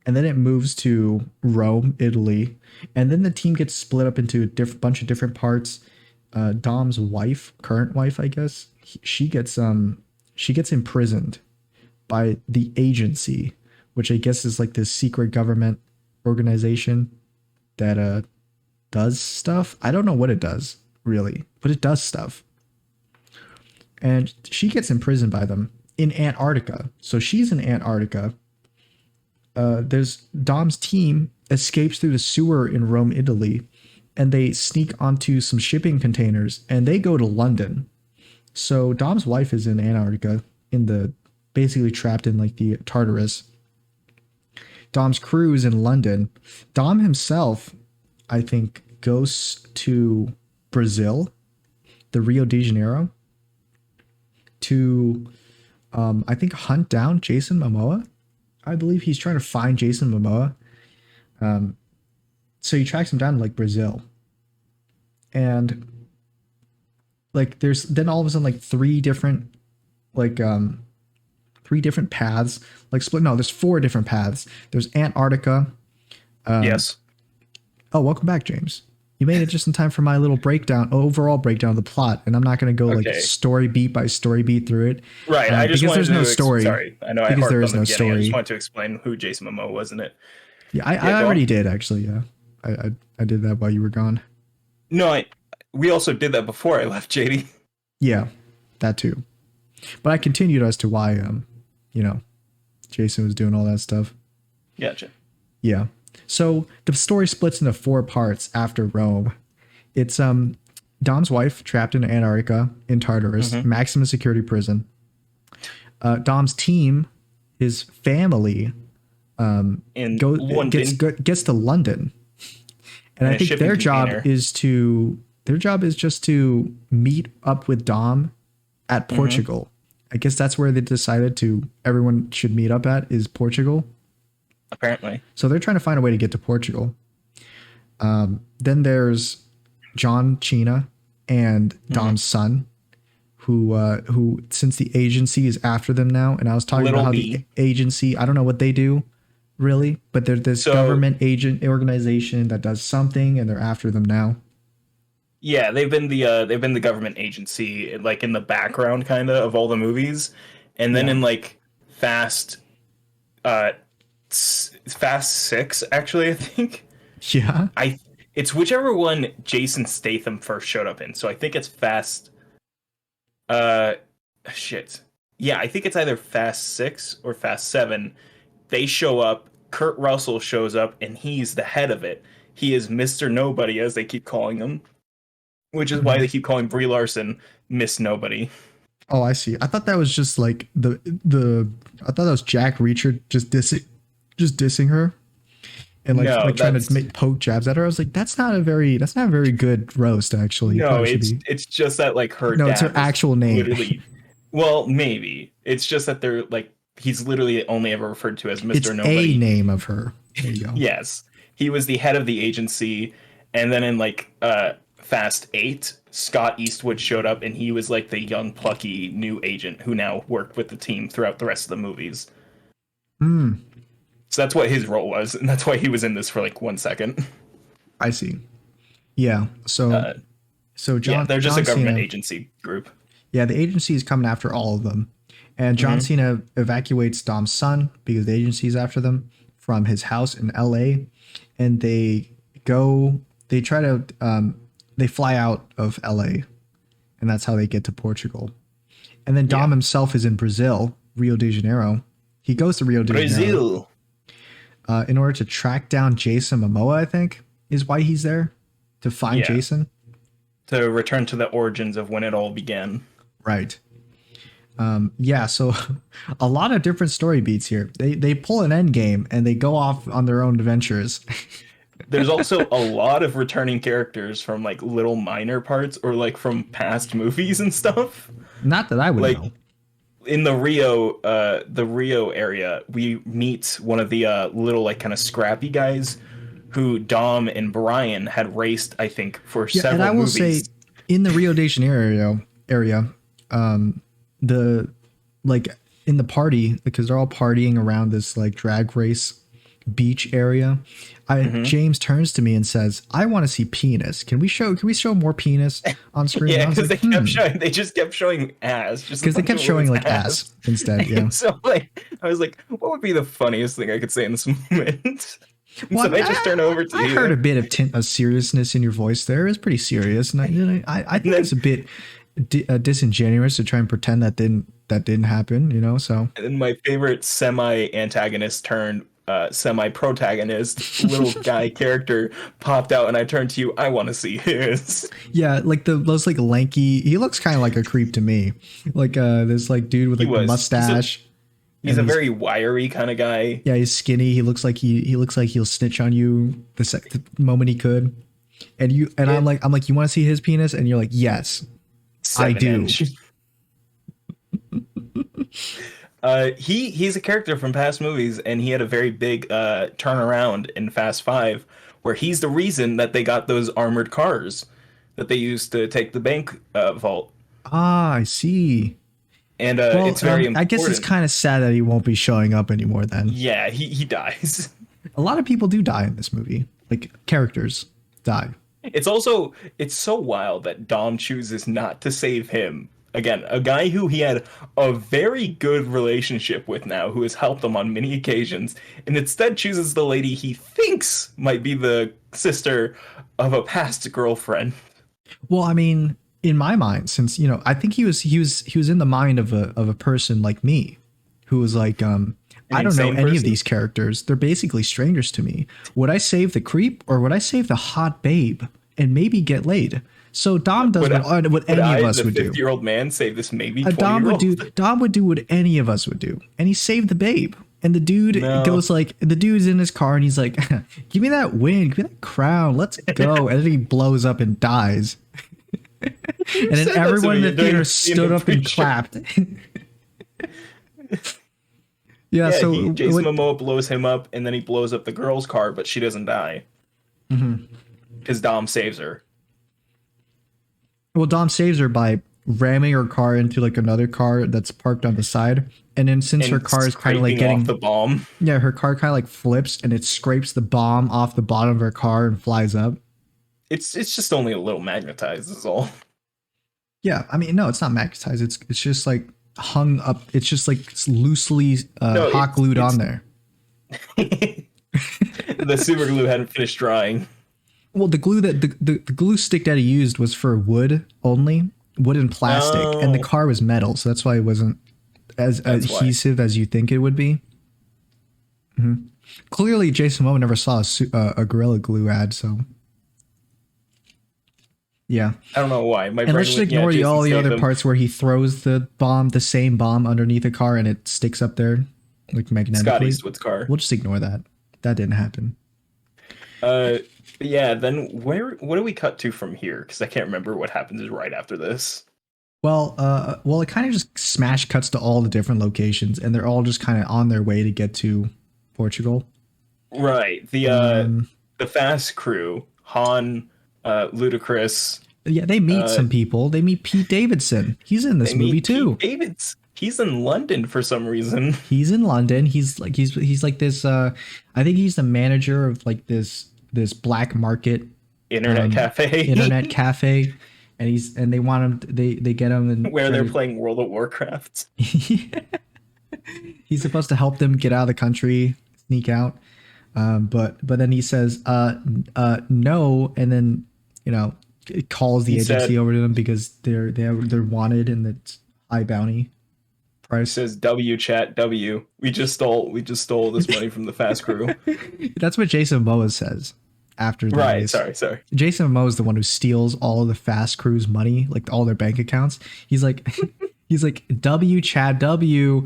and then it moves to Rome, Italy, and then the team gets split up into a bunch of different parts. Dom's wife, current wife, I guess, she gets imprisoned by the agency, which I guess is like this secret government organization that does stuff. I don't know what it does really, but it does stuff. And she gets imprisoned by them in Antarctica. So she's in Antarctica. There's Dom's team escapes through the sewer in Rome, Italy, and they sneak onto some shipping containers, and they go to London. So Dom's wife is in Antarctica, basically trapped in like the Tartarus. Dom's crew is in London. Dom himself, I think, goes to Brazil, the Rio de Janeiro, to I think hunt down Jason Momoa. I believe he's trying to find Jason Momoa. So he tracks him down to like Brazil. And like there's then all of a sudden like three different paths like split. No, there's four different paths. There's Antarctica. Yes. Oh, welcome back, James. You made it just in time for my little overall breakdown of the plot, and I'm not going to go like story beat by story beat through it. Right. I just because wanted there's no story. Sorry, I know because I there harped is on no the beginning. story. I just wanted to explain who Jason Momoa was in it. Yeah, I already did actually. Yeah, I did that while you were gone. No, we also did that before I left, JD. Yeah, that too. But I continued as to why Jason was doing all that stuff. Gotcha. Yeah. So the story splits into 4 parts after Rome. It's Dom's wife trapped in Antarctica in Tartarus, maximum security prison. Dom's team, his family, In gets London, to London, and in I a think shipping container. their job is just to meet up with Dom at Portugal. I guess that's where they decided to everyone should meet up at is Portugal. Apparently. So they're trying to find a way to get to Portugal. Then there's John Cena and Dom's son, who since the agency is after them now, and I was talking Little about how B. the agency, I don't know what they do really, but they're this So- government agent organization that does something, and they're after them now. Yeah, they've been the government agency like in the background kind of all the movies, and then Yeah. in like Fast 6 actually I think Yeah. it's whichever one Jason Statham first showed up in. So I think it's Fast shit. Yeah, I think it's either Fast 6 or Fast 7. They show up, Kurt Russell shows up, and he's the head of it. He is Mr. Nobody, as they keep calling him. Which is why they keep calling Brie Larson Miss Nobody. Oh, I see. I thought that was just like I thought that was Jack Reacher just dissing her. And like, No, like trying that's- to make poke jabs at her. I was like, that's not a very good roast, actually. You No, probably should it's just that like her No, dad it's her was actual name. Literally, well, maybe. It's just that they're like he's literally only ever referred to as Mr. It's Nobody. a name of her. There you go. Yes. He was the head of the agency, and then in like Fast 8, Scott Eastwood showed up and he was like the young plucky new agent who now worked with the team throughout the rest of the movies. Hmm. So that's what his role was, and that's why he was in this for like 1 second. I see. Yeah. So John. Yeah, they're just John a government Cena, agency group. Yeah, the agency is coming after all of them, and John Cena evacuates Dom's son because the agency is after them from his house in L.A. And they go. They try to. They fly out of L.A. and that's how they get to Portugal. And then Dom himself is in Brazil, Rio de Janeiro. He goes to Rio de Janeiro in order to track down Jason Momoa, I think, is why he's there, to find Jason. To return to the origins of when it all began. Right. Yeah, so a lot of different story beats here. They pull an end game and they go off on their own adventures. There's also a lot of returning characters from like little minor parts or like from past movies and stuff. Not that I would Like, know. in the Rio area, we meet one of the little like kind of scrappy guys who Dom and Brian had raced, I think, for several and I will movies. say, in the Rio de Janeiro area, the like in the party, because they're all partying around this like drag race beach area. James turns to me and says, "I want to see penis. Can we show more penis on screen?" Yeah, And I was because like, they kept showing. They just kept showing ass. because they kept showing like ass instead. Yeah. And so like, I was like, what would be the funniest thing I could say in this moment? Well, So I just turned over to I you. heard a bit of seriousness in your voice there. It was pretty serious, and I think it's a bit disingenuous to try and pretend that didn't happen. You know, so And my favorite semi-antagonist turned semi-protagonist little guy character popped out, and I turned to you. I want to see his. yeah, like those like lanky. He looks kind of like a creep to me, like this like dude with like a mustache. He's a very wiry kind of guy. Yeah, he's skinny. He looks like he'll snitch on you the moment he could. And I'm like, you want to see his penis? And you're like, yes, I do. 7-inch. He's a character from past movies, and he had a very big turnaround in Fast 5, where he's the reason that they got those armored cars that they used to take the bank vault. Ah, I see. And it's very important. I guess it's kind of sad that he won't be showing up anymore then. Yeah, he dies. A lot of people do die in this movie. Like characters die. It's so wild that Dom chooses not to save him. Again, a guy who he had a very good relationship with now, who has helped him on many occasions, and instead chooses the lady he thinks might be the sister of a past girlfriend. Well, I mean, in my mind, since I think he was in the mind of a person like me, who was like, An I don't know insane any of person? these characters. They're basically strangers to me. Would I save the creep or would I save the hot babe and maybe get laid? So Dom does what Would any of I, us the would do. 50-year-old man, save this maybe Dom would 20-year-old? do what any of us would do, and he saved the babe. And the dude No. goes like, the dude's in his car, and he's like, "Give me that win, give me that crown, let's go." And then he blows up and dies. And then said that to everyone in me the during theater the stood up and pre-show. clapped. Yeah. So Jason Momoa blows him up, and then he blows up the girl's car, but she doesn't die. Because Dom saves her. well, Dom saves her by ramming her car into like another car that's parked on the side, and then since her And car is kind of like scraping getting off the bomb. yeah, her car kind of like flips and it scrapes the bomb off the bottom of her car and flies up. It's just only a little magnetized, is all. Yeah, I mean, no, it's not magnetized. It's just like hung up. It's just like loosely No, hot glued on there. The super glue hadn't finished drying. Well, the glue that the glue stick that he used was for wood only, wood and plastic, and the Oh. car was metal, so that's why it wasn't as That's why. adhesive as you think it would be. Clearly, Jason Momoa never saw a Gorilla Glue ad, so yeah. I don't know why. My And brain let's just went, ignore Jason all the other Statham. parts where he throws the same bomb underneath a car and it sticks up there like Scott magnetically. Eastwood's car. We'll just ignore that. That didn't happen. But yeah, then what do we cut to from here? Because I can't remember what happens right after this. Well, it kind of just smash cuts to all the different locations, and they're all just kind of on their way to get to Portugal. Right. The Fast crew, Han, Ludacris. Yeah, they meet some people. They meet Pete Davidson. He's in this they movie meet too. Pete Davidson. He's in London for some reason. He's in London. He's like this. I think he's the manager of like this black market Internet cafe. internet cafe, and they want him. They get him and where try they're to- playing World of Warcraft. He's supposed to help them get out of the country, sneak out. But then he says no, and then it calls the He agency said- over to them because they're wanted and it's high bounty It price. says W chat W. We just stole this money from the Fast crew. That's what Jason Momoa says after that. Right. is- Sorry. Jason Momoa is the one who steals all of the Fast Crew's money, like all their bank accounts. He's like, W Chad W.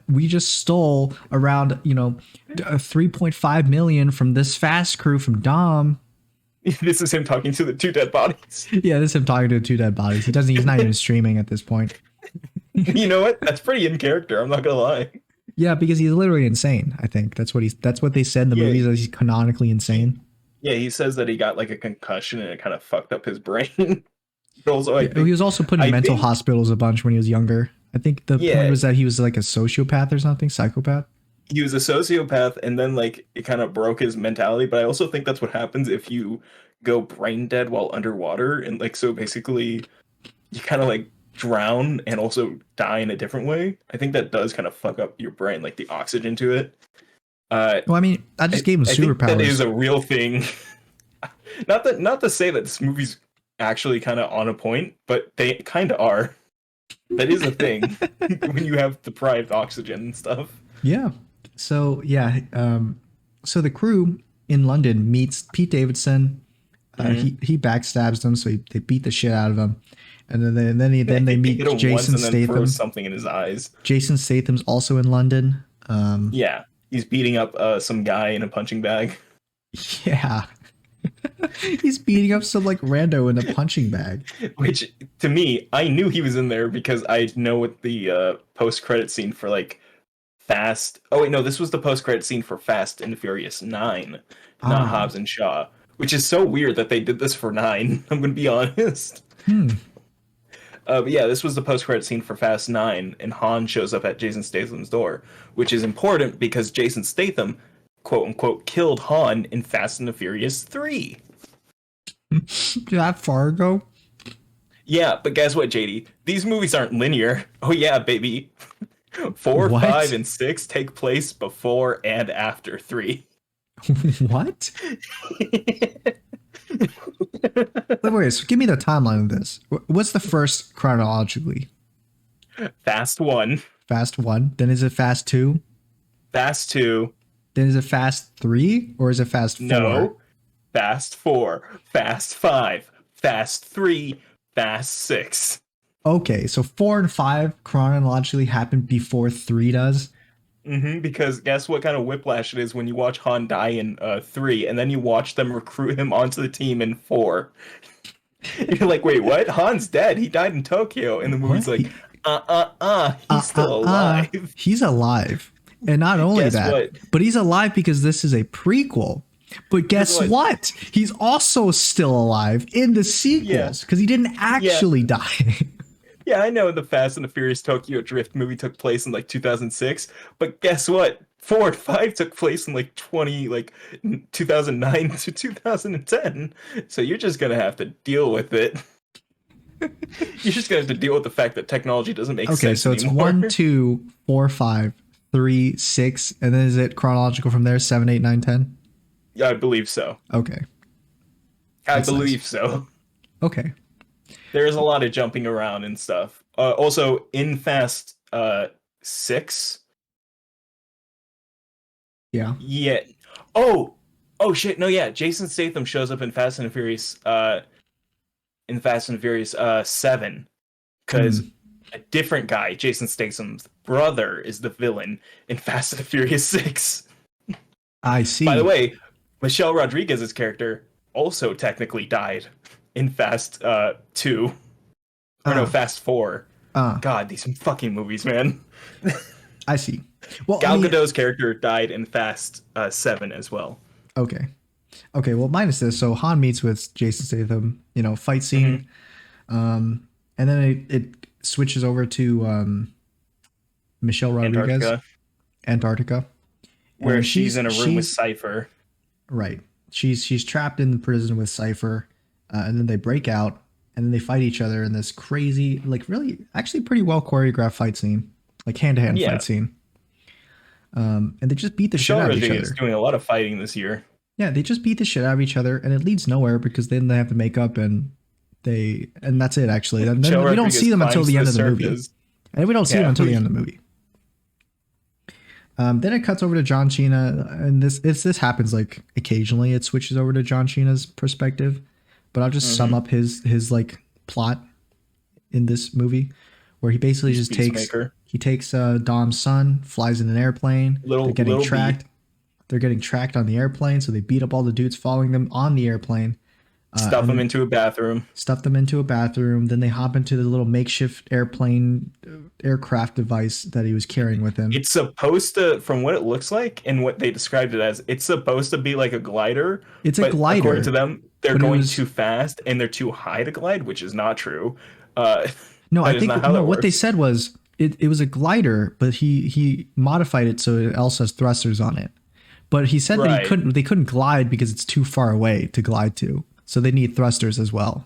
We just stole around 3.5 million from this Fast Crew from Dom. This is him talking to the two dead bodies. Yeah, this is him talking to two dead bodies. He's not even streaming at this point. You know what? That's pretty in character. I'm not gonna lie. Yeah, because he's literally insane. I think that's what they said in the Yeah. movies, that he's canonically insane. Yeah, he says that he got like a concussion and it kind of fucked up his brain. But also, I He think was also put in I mental think- hospitals a bunch when he was younger. I think the Yeah. point was that he was like a sociopath or something, psychopath. he was a sociopath, and then like it kind of broke his mentality. But I also think that's what happens if you go brain dead while underwater, and like so basically you kind of like drown and also die in a different way. I think that does kind of fuck up your brain, like the oxygen to it. Well, I mean, I just gave him I think superpowers. that is a real thing. not to say that this movie's actually kind of on a point, but they kind of are. That is a thing when you have deprived oxygen and stuff. Yeah. So yeah. So the crew in London meets Pete Davidson. He backstabs them, so they beat the shit out of him, and then they meet hit him once Jason and then Statham. throws something in his eyes. Jason Statham's also in London. Yeah, he's beating up some guy in a punching bag. Yeah. He's beating up some like rando in a punching bag. Which to me, I knew he was in there because I know what the post-credit scene for like Fast. Oh wait, no, this was the post-credit scene for Fast and Furious 9, not Ah. Hobbs and Shaw. Which is so weird that they did this for 9. I'm gonna be honest. But yeah, this was the post-credit scene for Fast 9, and Han shows up at Jason Statham's door, which is important because Jason Statham, quote unquote, killed Han in Fast and the Furious 3. That far ago? Yeah, but guess what, JD? These movies aren't linear. Oh yeah, baby. 4, What? 5, and 6 take place before and after 3. What? Wait, so give me the timeline of this. What's the first chronologically? Fast 1, Fast 1, then is it Fast 2? Fast 2. Then is it Fast 3 or is it Fast 4? No. Fast 4. Fast 5. Fast 3. Fast 6. Okay, so 4 and 5 chronologically happen before 3 does. Because guess what kind of whiplash it is when you watch Han die in 3, and then you watch them recruit him onto the team in 4. You're like, wait, what? Han's dead. He died in Tokyo. And the movie's What? like, he's still alive. He's alive. And not only Guess that, what? but he's alive because this is a prequel. But guess what? He's also still alive in the sequels because he didn't actually die. Yeah, I know the Fast and the Furious Tokyo Drift movie took place in like 2006, but guess what? 4 and 5 took place in like 2009 to 2010. So you're just gonna have to deal with it. You're just gonna have to deal with the fact that technology doesn't make sense. Okay, so it's 1, 2, 4, 5, 3, 6, and then is it chronological from there? 7, 8, 9, 10? Yeah, I believe so. Okay. I believe so. Okay. There's a lot of jumping around and stuff. Also, in Fast 6. Yeah. Yeah. Oh shit. No, yeah. Jason Statham shows up in Fast and Furious 7 because a different guy, Jason Statham's brother, is the villain in Fast and Furious 6. I see. By the way, Michelle Rodriguez's character also technically died in Fast 2. Or no, Fast 4. God, these fucking movies, man. I see. Well, Gal Gadot's character died in Fast 7 as well. Okay. Okay, well, minus this. So Han meets with Jason Statham, fight scene. And then it switches over to Michelle Rodriguez. Antarctica. Where she's in a room with Cypher. Right. She's trapped in the prison with Cypher. And then they break out. And then they fight each other in this crazy, like really, actually pretty well choreographed fight scene. Like hand-to-hand fight scene. And they just beat the shit out of each other. Is doing a lot of fighting this year. Yeah, they just beat the shit out of each other, and it leads nowhere because then they have to make up, and that's it actually. And then we don't see them until the end of the movie. And we don't see them until the end of the movie. Then it cuts over to John Cena, and this happens like occasionally. It switches over to John Cena's perspective, but I'll just sum up his like plot in this movie, where he basically just takes Dom's son, flies in an airplane. They're getting tracked. They're getting tracked on the airplane, so they beat up all the dudes following them on the airplane. Stuff them into a bathroom. Then they hop into the little makeshift aircraft device that he was carrying with him. It's supposed to, from what it looks like and what they described it as, it's supposed to be like a glider. It's a glider. According to them, they're going too fast and they're too high to glide, which is not true. No, I think what they said was it was a glider, but he modified it so it also has thrusters on it. But he said that they couldn't glide because it's too far away to glide to. So they need thrusters as well.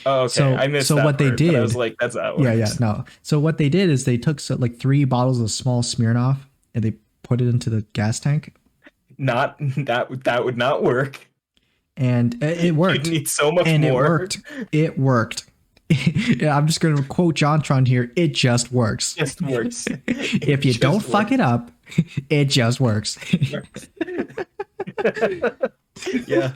Oh, okay. I missed that what part, they did, I was like, that's how it works. No. So what they did is they took 3 bottles of small Smirnoff and they put it into the gas tank. That would not work. And it worked. You'd need so much more. It worked. Yeah, I'm just going to quote JonTron here. It just works. Just works. If you don't fuck it up, it just works. Yeah,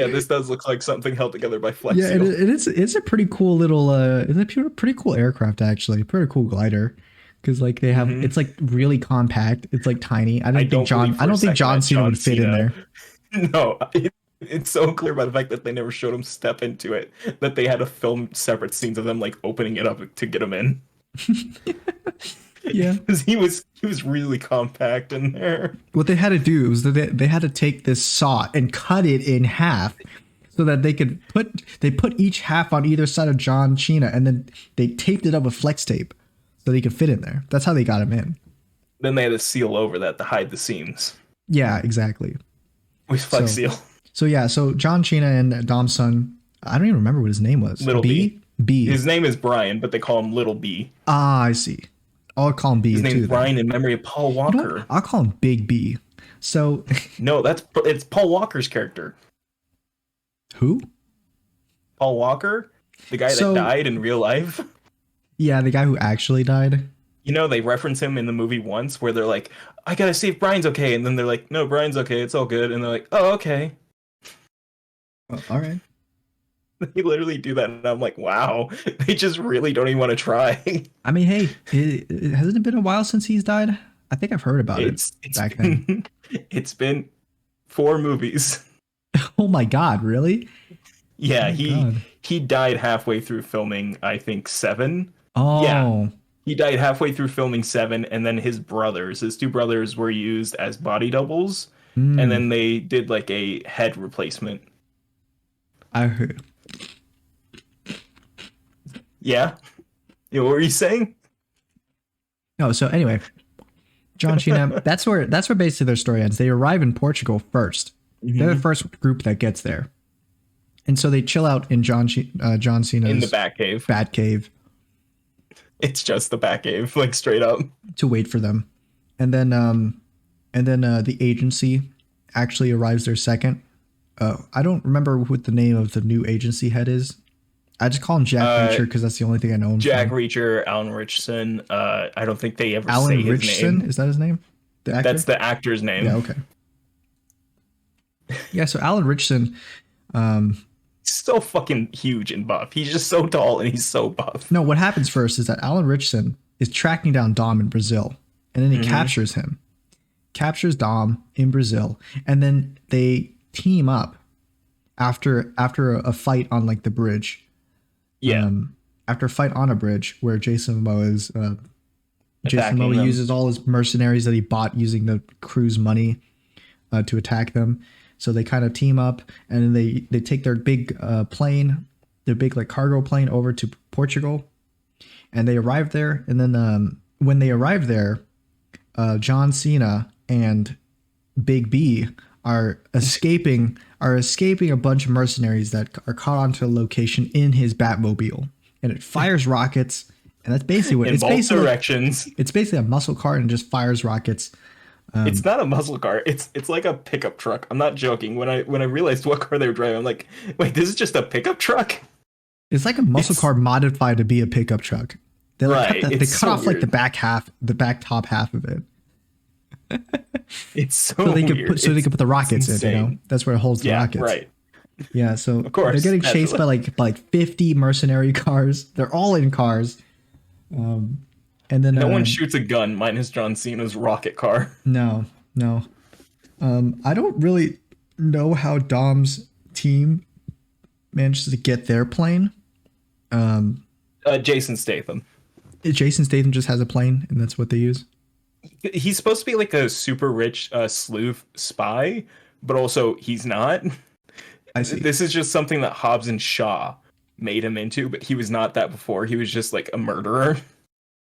this does look like something held together by Flex Yeah, Seal. it's a pretty cool little it's a pretty cool aircraft actually, pretty cool glider, because like they have it's like really compact, it's like tiny. I don't think John Cena would fit in there. No, it's so clear by the fact that they never showed him step into it that they had to film separate scenes of them like opening it up to get him in. Yeah, because he was really compact in there. What they had to do was that they had to take this saw and cut it in half so that they put each half on either side of John Cena, and then they taped it up with flex tape so they could fit in there. That's how they got him in. Then they had to seal over that to hide the seams. Yeah, exactly. With flex seal. So John Cena and Dom's son, I don't even remember what his name was. Little B. B. His name is Brian, but they call him Little B. Ah, I see. I'll call him B. His name is Brian then. in memory of Paul Walker. I'll call him Big B. So no, it's Paul Walker's character. Who? Paul Walker, the guy that died in real life. Yeah, the guy who actually died. You know, they reference him in the movie once where they're like, I gotta see if Brian's okay. And then they're like, no, Brian's okay. It's all good. And they're like, oh, okay. Oh, all right. They literally do that. And I'm like, wow, they just really don't even want to try. I mean, hey, hasn't it been a while since he's died? I think I've heard about it back then. It's been 4 movies. Oh my God, really? Yeah, Oh God. he died halfway through filming, I think 7. Oh. Yeah. He died halfway through filming 7, and then his 2 brothers were used as body doubles, and then they did like a head replacement. I heard. Yeah. You know, what were you saying? No, so anyway, John Cena, that's where basically their story ends. They arrive in Portugal first. They're the first group that gets there. And so they chill out in John Cena's in the Batcave. It's just the Batcave, like straight up. To wait for them. And then the agency actually arrives there second. I don't remember what the name of the new agency head is. I just call him Jack Reacher because that's the only thing I know him Jack from. Reacher, Alan Richardson. I don't think they ever Alan say his Richardson? name. Is that his name? The actor? That's the actor's name. Yeah, okay. Yeah, so Alan Richardson, He's so fucking huge and buff. He's just so tall and he's so buff. no, what happens first is that Alan Richardson is tracking down Dom in Brazil, and then he captures him. Captures Dom in Brazil, and then they team up after a fight on like the bridge. Yeah. After a fight on a bridge where Jason Momoa is Jason Attacking Momoa them. uses all his mercenaries that he bought using the crew's money to attack them. So they kind of team up, and then they take their big plane, their big like cargo plane over to Portugal, and they arrive there. And then when they arrive there, John Cena and Big B are escaping a bunch of mercenaries that are caught onto a location in his Batmobile, and it fires rockets. And that's basically what In it's both basically. directions. It's basically a muscle car and just fires rockets. It's not a muscle car. It's like a pickup truck. I'm not joking. When I realized what car they were driving, I'm like, wait, this is just a pickup truck? It's like a muscle car modified to be a pickup truck. They like Right, they it's cut so off like weird. the back top half of it, It's so, so they weird. could put the rockets in. You know, insane. that's where it holds the Yeah, rockets. right. Yeah. So Of course, they're getting chased by naturally. like 50 mercenary cars. They're all in cars. And then No one shoots a gun minus John Cena's rocket car. No. I don't really know how Dom's team managed to get their plane. Jason Statham. Jason Statham just has a plane, and that's what they use. He's supposed to be like a super rich sleuth spy, but also he's not. I see. This is just something that Hobbs and Shaw made him into, but he was not that before. He was just like a murderer.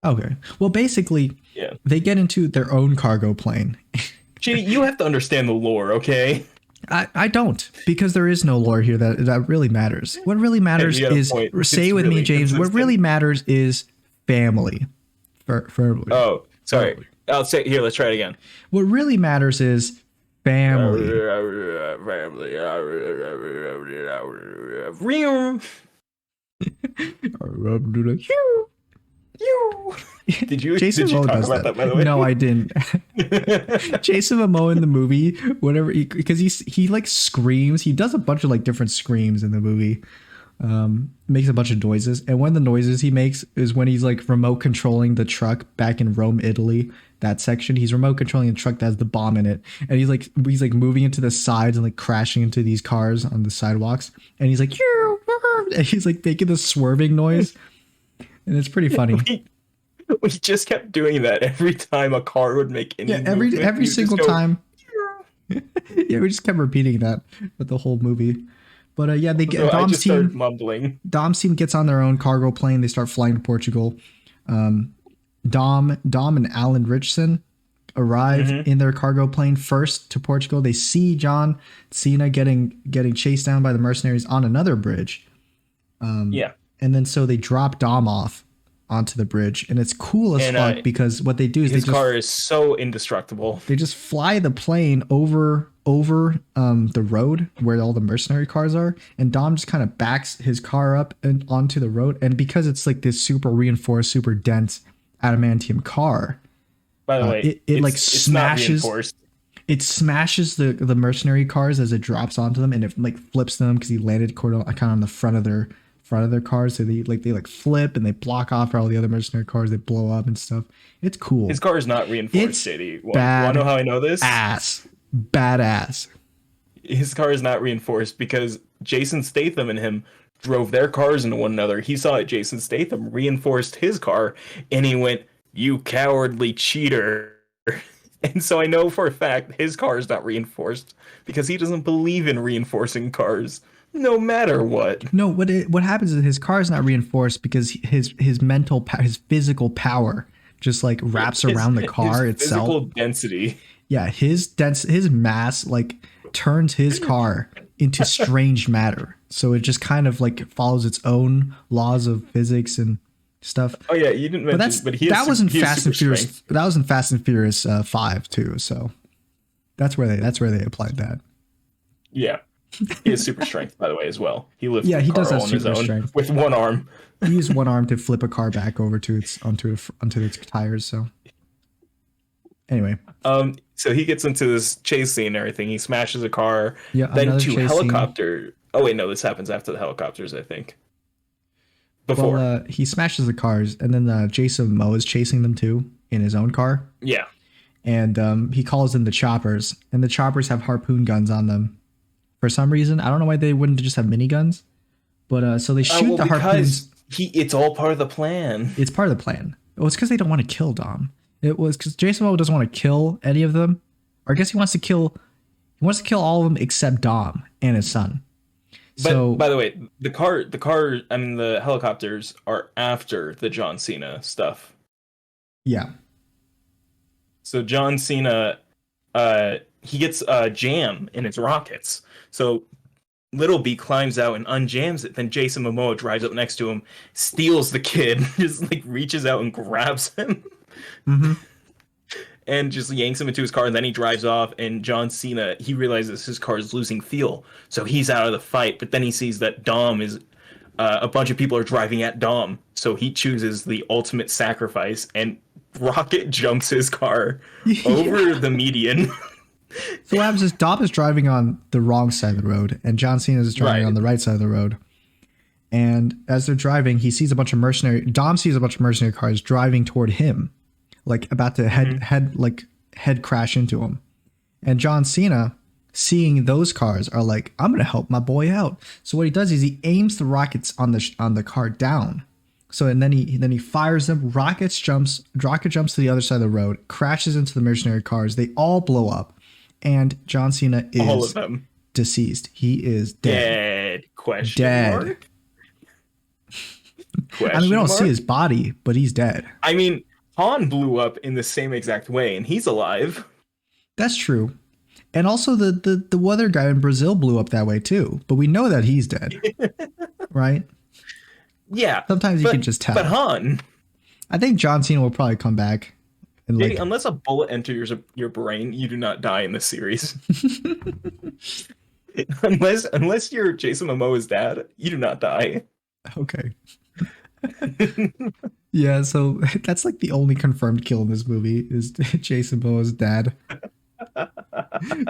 Okay. Well, basically, Yeah. they get into their own cargo plane. Gee, you have to understand the lore, okay? I don't, because there is no lore here that really matters. What really matters you got a is, point. say it It's with me, really James, what consistent. really matters is family. For Oh, sorry. I'll say here. Let's try it again. what really matters is family. Did you Jason did you Momoa talk does about that by the way? No, I didn't. Jason Momoa in the movie, whatever, because he like screams. He does a bunch of like different screams in the movie. Makes a bunch of noises, and one of the noises he makes is when he's like remote controlling the truck back in Rome, Italy. That section, he's remote controlling a truck that has the bomb in it, and he's like moving into the sides and like crashing into these cars on the sidewalks, and he's like, and he's like making this swerving noise, and it's pretty funny. We just kept doing that every time a car would make any Yeah, movement. every We would single just go, time. Yeah, we just kept repeating that with the whole movie. But yeah, they So get I Dom's just started team. mumbling. Dom's team gets on their own cargo plane. They start flying to Portugal. Dom and Alan Richardson arrive in their cargo plane first to Portugal. They see John Cena getting chased down by the mercenaries on another bridge. Yeah. And then so they drop Dom off onto the bridge, and it's cool as And, fuck because what they do is His they just car is so indestructible. they just fly the plane over the road where all the mercenary cars are, and Dom just kind of backs his car up and onto the road, and because it's like this super reinforced, super dense adamantium car. By the way, It like it's not smashes. reinforced. It smashes the mercenary cars as it drops onto them, and it like flips them because he landed kind of on the front of their cars. So they flip and they block off all the other mercenary cars. They blow up and stuff. It's cool. His car is not reinforced, It's JD. You bad. Want to know how I know this? Badass. His car is not reinforced because Jason Statham and him drove their cars into one another. He saw it. Jason Statham reinforced his car, and he went, "You cowardly cheater." And so I know for a fact his car is not reinforced because he doesn't believe in reinforcing cars, no matter what. No, what happens is his car is not reinforced because his his physical power just like wraps around the car his itself. Physical density. Yeah, his mass like turns his car into strange matter. So it just kind of like follows its own laws of physics and stuff. Oh yeah, you didn't mention, but that was in Fast and Furious. That was in Fast and Furious 5 too. So that's where they applied that. Yeah, he has super strength, by the way, as well. He lifts he does have on his super own strength with one arm. He used one arm to flip a car back over to onto its tires. So anyway, so he gets into this chase scene and everything. He smashes a car. Yeah, then to helicopter. Oh wait, no, this happens after the helicopters, I think. Before. Well, he smashes the cars, and then Jason Momoa is chasing them too in his own car. Yeah. And he calls in the choppers, and the choppers have harpoon guns on them. For some reason, I don't know why they wouldn't just have miniguns, but so they shoot the harpoons. It's all part of the plan. It's part of the plan. Well, it's because they don't want to kill Dom. It was because Jason Momoa doesn't want to kill any of them, or I guess he wants to kill all of them except Dom and his son. But so, by the way, the helicopters are after the John Cena stuff. Yeah. So John Cena, he gets jam in his rockets. So Little B climbs out and unjams it. Then Jason Momoa drives up next to him, steals the kid, just like reaches out and grabs him, and just yanks him into his car. And then he drives off. And John Cena, he realizes his car is losing fuel, so he's out of the fight. But then he sees that Dom is, a bunch of people are driving at Dom, so he chooses the ultimate sacrifice and rocket jumps his car over the median. So what happens is Dom is driving on the wrong side of the road, and John Cena is driving on the right side of the road. And as they're driving, Dom sees a bunch of mercenary cars driving toward him, like about to head crash into him. And John Cena, seeing those cars, are like, I'm gonna help my boy out. So what he does is he aims the rockets on the car down. So and then he fires them. Rocket jumps to the other side of the road, crashes into the mercenary cars. They all blow up. And John Cena is all of them deceased. He is dead. Dead. I mean, we don't see his body, but he's dead. I mean, Han blew up in the same exact way, and he's alive. That's true. And also the other guy in Brazil blew up that way too. But we know that he's dead. Right? Yeah. Sometimes you can just tell. But Han, I think John Cena will probably come back. And unless a bullet enters your brain, you do not die in this series. unless you're Jason Momoa's dad, you do not die. Okay. Yeah, so that's like the only confirmed kill in this movie is Jason Momoa's dad.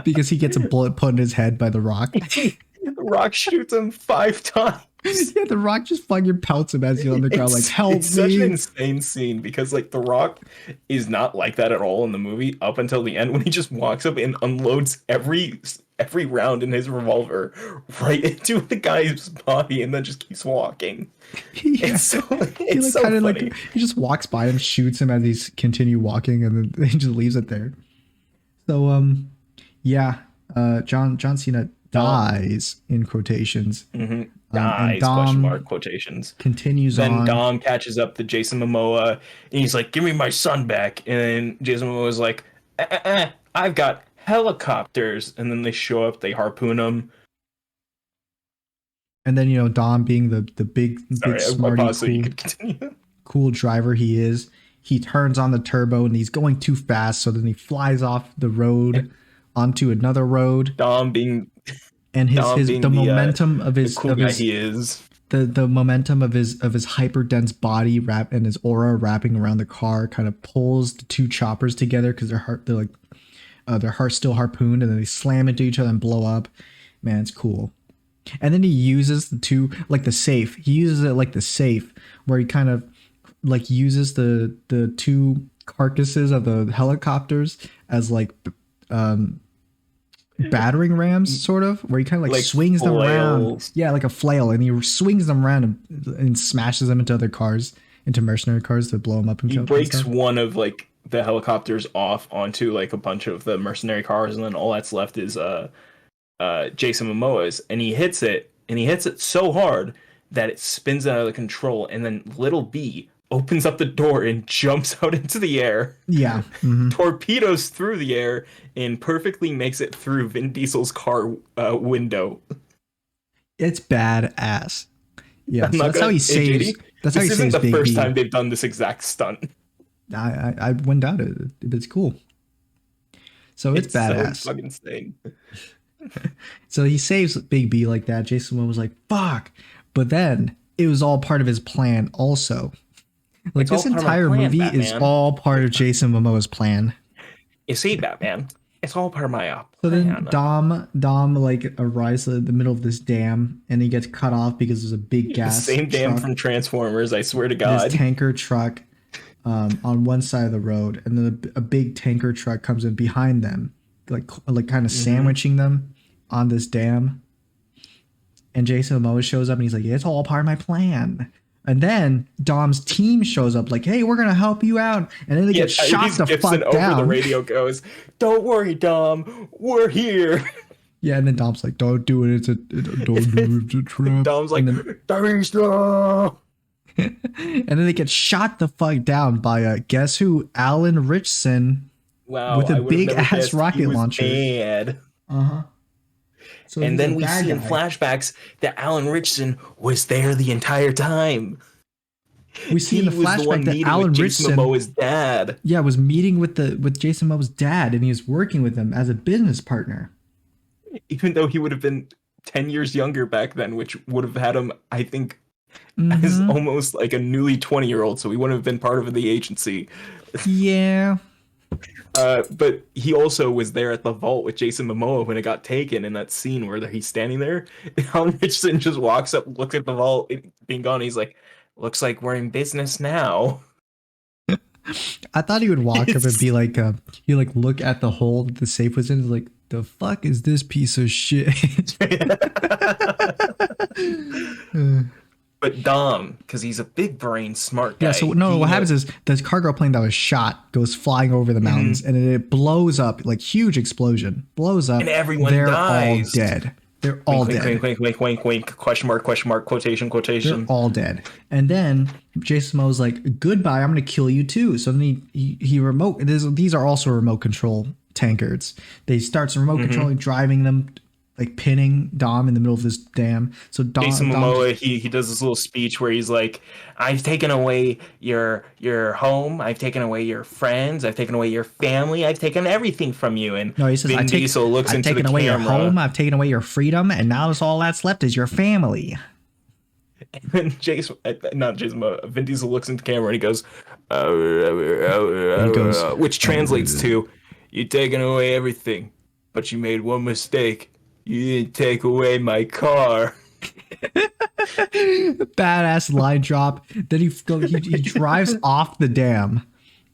Because he gets a bullet put in his head by The Rock. The Rock shoots him 5 times. Yeah, The Rock just fucking pelts him as he's on the ground, like, help me. It's such an insane scene because, like, The Rock is not like that at all in the movie up until the end when he just walks up and unloads every round in his revolver right into the guy's body and then just keeps walking. Yeah. It's so funny. Like, he just walks by him, shoots him as he's continue walking, and then he just leaves it there. So, John Cena dies in quotations. Mm-hmm. Dies, question mark, quotations. Continues on. Then Dom catches up to Jason Momoa, and he's like, give me my son back. And then Jason Momoa is like, I've got helicopters. And then they show up, they harpoon him. And then, Dom being the big smarty, cool driver he is, he turns on the turbo and he's going too fast. So then he flies off the road onto another road. Dom being... And the momentum of his cool guy he is. the momentum of his hyper dense body wrap and his aura wrapping around the car kind of pulls the two choppers together because they're like their heart's still harpooned, and then they slam into each other and blow up. Man, it's cool. And then he uses the two, like the safe. He uses it like the safe, where he kind of like uses the two carcasses of the helicopters as like battering rams, sort of, where he kind of like swings them around. Yeah, like a flail, and he swings them around and smashes them into other cars, into mercenary cars to blow them up. And he breaks one of like the helicopters off onto like a bunch of the mercenary cars, and then all that's left is Jason Momoa's, and he hits it so hard that it spins out of the control, and then Little B opens up the door and jumps out into the air. Yeah. Mm-hmm. Torpedoes through the air and perfectly makes it through Vin Diesel's car window. It's badass. Yeah, so that's how he saves. That's how he saves Big B. This isn't the first time they've done this exact stunt. I wouldn't doubt it. It's cool. So it's badass. So fucking insane. So he saves Big B like that. Jason Momoa was like, "Fuck!" But then it was all part of his plan, also. Like, this entire movie is all part of Jason Momoa's plan. You see, Batman, it's all part of my plan. So then Dom like arrives at the middle of this dam, and he gets cut off because there's a big gas. The same dam from Transformers, I swear to God. This tanker truck on one side of the road, and then a big tanker truck comes in behind them, like kind of sandwiching them on this dam. And Jason Momoa shows up, and he's like, "It's all part of my plan." And then Dom's team shows up, like, "Hey, we're gonna help you out." And then they get shot the fuck down. Over the radio goes, "Don't worry, Dom, we're here." Yeah, and then Dom's like, "Don't do it. Don't do it. It's a trap." Dom's like, and then they get shot the fuck down by guess who? Alan Richson. Wow, with a big ass rocket launcher. Bad. So and then we see in flashbacks that Alan Richson was there the entire time. We see in the flashback that Alan Richson, Momoa's dad, was meeting with Jason Momoa's dad, and he was working with him as a business partner. Even though he would have been 10 years younger back then, which would have had him, I think, as almost like a newly 20-year-old, so he wouldn't have been part of the agency. Yeah. But he also was there at the vault with Jason Momoa when it got taken in that scene where he's standing there. Alan Richardson just walks up, looks at the vault, being gone. He's like, "Looks like we're in business now." I thought he would walk up and be like, he like look at the hole that the safe was in, like, "The fuck is this piece of shit?" But Dom, because he's a big brain, smart guy. Yeah, so no, what happens is this cargo plane that was shot goes flying over the mountains, and it blows up, like, huge explosion. Blows up. And everyone dies. All dead. They're all dead. Wink, question mark, quotation. They're all dead. And then Jason Momoa's like, "Goodbye, I'm going to kill you too." So then he remote, these are also remote control tankers. They start remote controlling, driving them, like pinning Dom in the middle of this dam. So Jason Momoa, he does this little speech where he's like, "I've taken away your home, I've taken away your friends, I've taken away your family, I've taken everything from you." And no, he says, Vin Diesel looks into the camera. I've taken away your home, I've taken away your freedom, and now all that's left is your family. And then Vin Diesel looks into the camera and he goes, which translates to, "You've taken away everything, but you made one mistake. You didn't take away my car." Badass line drop. Then he drives off the dam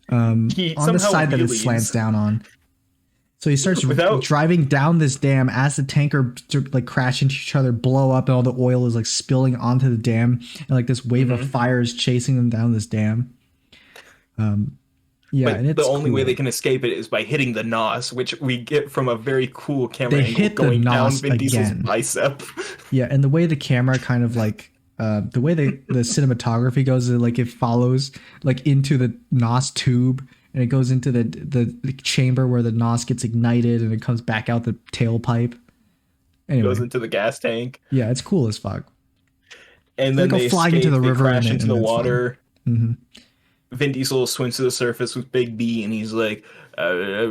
on the side that it slants down on. So he starts driving down this dam as the tanker like crash into each other, blow up, and all the oil is like spilling onto the dam, and like this wave of fire is chasing them down this dam. Yeah, but and it's the only cool. way they can escape it is by hitting the nos, which we get from a very cool camera they angle hit going the down nos Vin Diesel's again. bicep. Yeah, and the way the camera kind of like the way the cinematography goes is like it follows like into the nos tube, and it goes into the chamber where the nos gets ignited, and it comes back out the tailpipe. Anyway, Goes into the gas tank. Yeah, it's cool as fuck. And then they flying into the river, crash into the water. Mm-hmm. Vin Diesel swims to the surface with Big B, and he's like, And then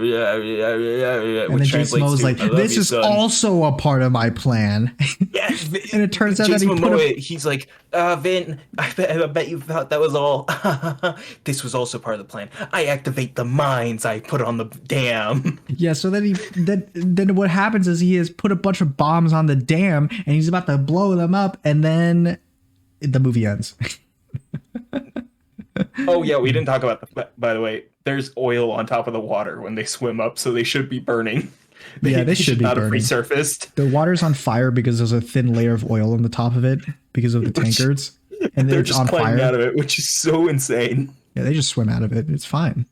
which Jason translates Momoa's to like, "I love this you, is son." also a part of my plan. Yeah, And it turns out that Jason he put a Momoa, he's like, Vin, I bet you thought that was all. This was also part of the plan. I activate the mines I put on the dam. yeah. So then what happens is he has put a bunch of bombs on the dam and he's about to blow them up, and then the movie ends. Oh yeah, we didn't talk about by the way, there's oil on top of the water when they swim up, so they should be burning. Yeah, They this should should be not have burning. resurfaced. The water's on fire because there's a thin layer of oil on the top of it because of the Which tankers, and then they're it's just on climbing out fire. of it, which is so insane. Yeah, they just swim out of it. It's fine.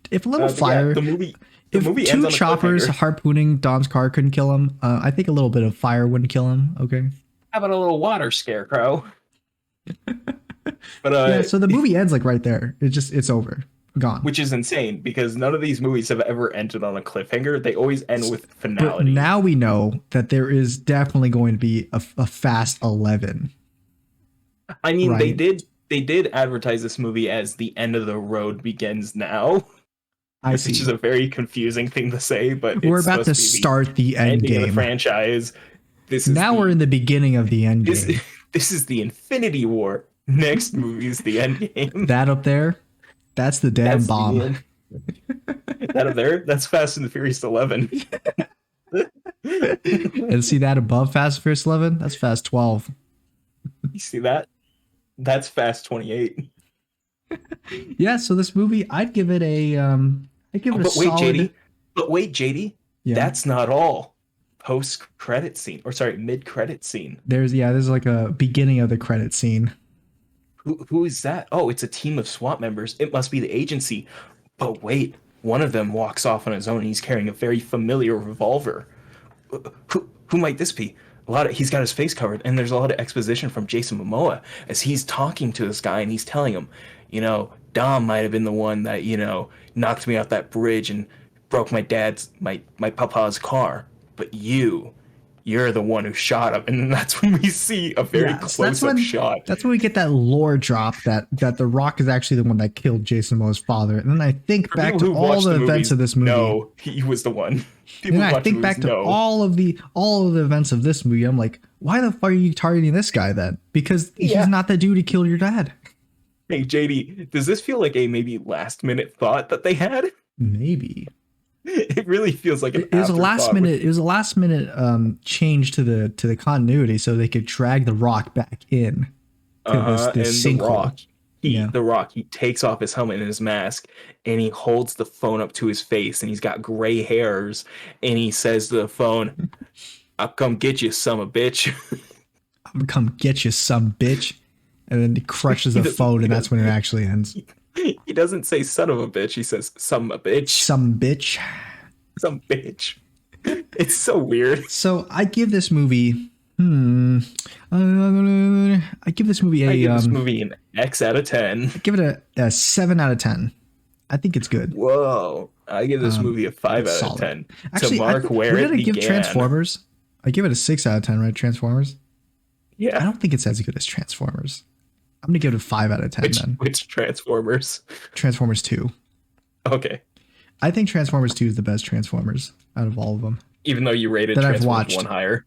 If a little But yeah, fire, the if movie ends two on a choppers cliffhanger. harpooning Dom's car couldn't kill him, I think a little bit of fire wouldn't kill him. Okay. How about a little water scarecrow? But Yeah. So the movie ends like right there. It's over, gone. which is insane because none of these movies have ever ended on a cliffhanger. They always end with But finality. now we know that there is definitely going to be a Fast 11. I mean, Right. they did advertise this movie as the end of the road begins now, I which see. is a very confusing thing to say, but We're it's about to supposed be start the the end ending of the game. franchise. This is Now we're in the beginning of the end this, game. this is the Infinity War. Next movie is the end game. That up there, that's the damn That's the bomb. end. That up there, that's Fast and the Furious 11. And see that above Fast and Furious 11? That's Fast 12. You see that? That's Fast 28. Yeah, so this movie, I'd give it a I'd give it a But wait, solid. JD. But wait, JD. Yeah. That's not all. Post credit scene, or sorry, mid credit scene. There's like a beginning of the credit scene. Who is that? Oh, it's a team of SWAT members. It must be the agency. But wait, one of them walks off on his own and he's carrying a very familiar revolver. Who might this be? He's got his face covered, and there's a lot of exposition from Jason Momoa as he's talking to this guy and he's telling him, Dom might have been the one that, knocked me off that bridge and broke my papa's car. But you're the one who shot him. And that's when we see a very So that's close-up shot. That's when we get that lore drop that The Rock is actually the one that killed Jason Momoa's father. And then I think For back people to who all watched the events movies, of this movie. No, he was the one. People And who I watch think movies back to know. all of the events of this movie. I'm like, why the fuck are you targeting this guy then? Because Yeah. he's not the dude who killed your dad. Hey, JD, does this feel like a maybe last-minute thought that they had? Maybe. It really feels like an It was a last afterthought. minute. It was a last minute change to the continuity, so they could drag the Rock back in to this and sinkhole. The Rock, he takes off his helmet and his mask, and he holds the phone up to his face, and he's got gray hairs, and he says to the phone, "I'll come get you, son of a bitch." I'm gonna come get you, some bitch. And then he crushes the doesn't- phone, he and that's when it doesn't- actually ends. He doesn't say "son of a bitch," he says "some a bitch," Some bitch. some bitch. It's so weird. So I give this movie. I give this movie I a. give this movie an X out of 10. Give it a 7 out of 10. I think it's good. Whoa. I give this movie a 5 it's out solid. of 10. Actually, to mark where what it did I give began. Transformers? I give it a 6 out of 10, right? Transformers? I Yeah. don't think it's as good as Transformers. I'm going to give it a 5 out of 10 then. Which Transformers? Transformers 2. Okay. I think Transformers 2 is the best Transformers out of all of them. Even though you rated That I've Transformers watched. 1 higher.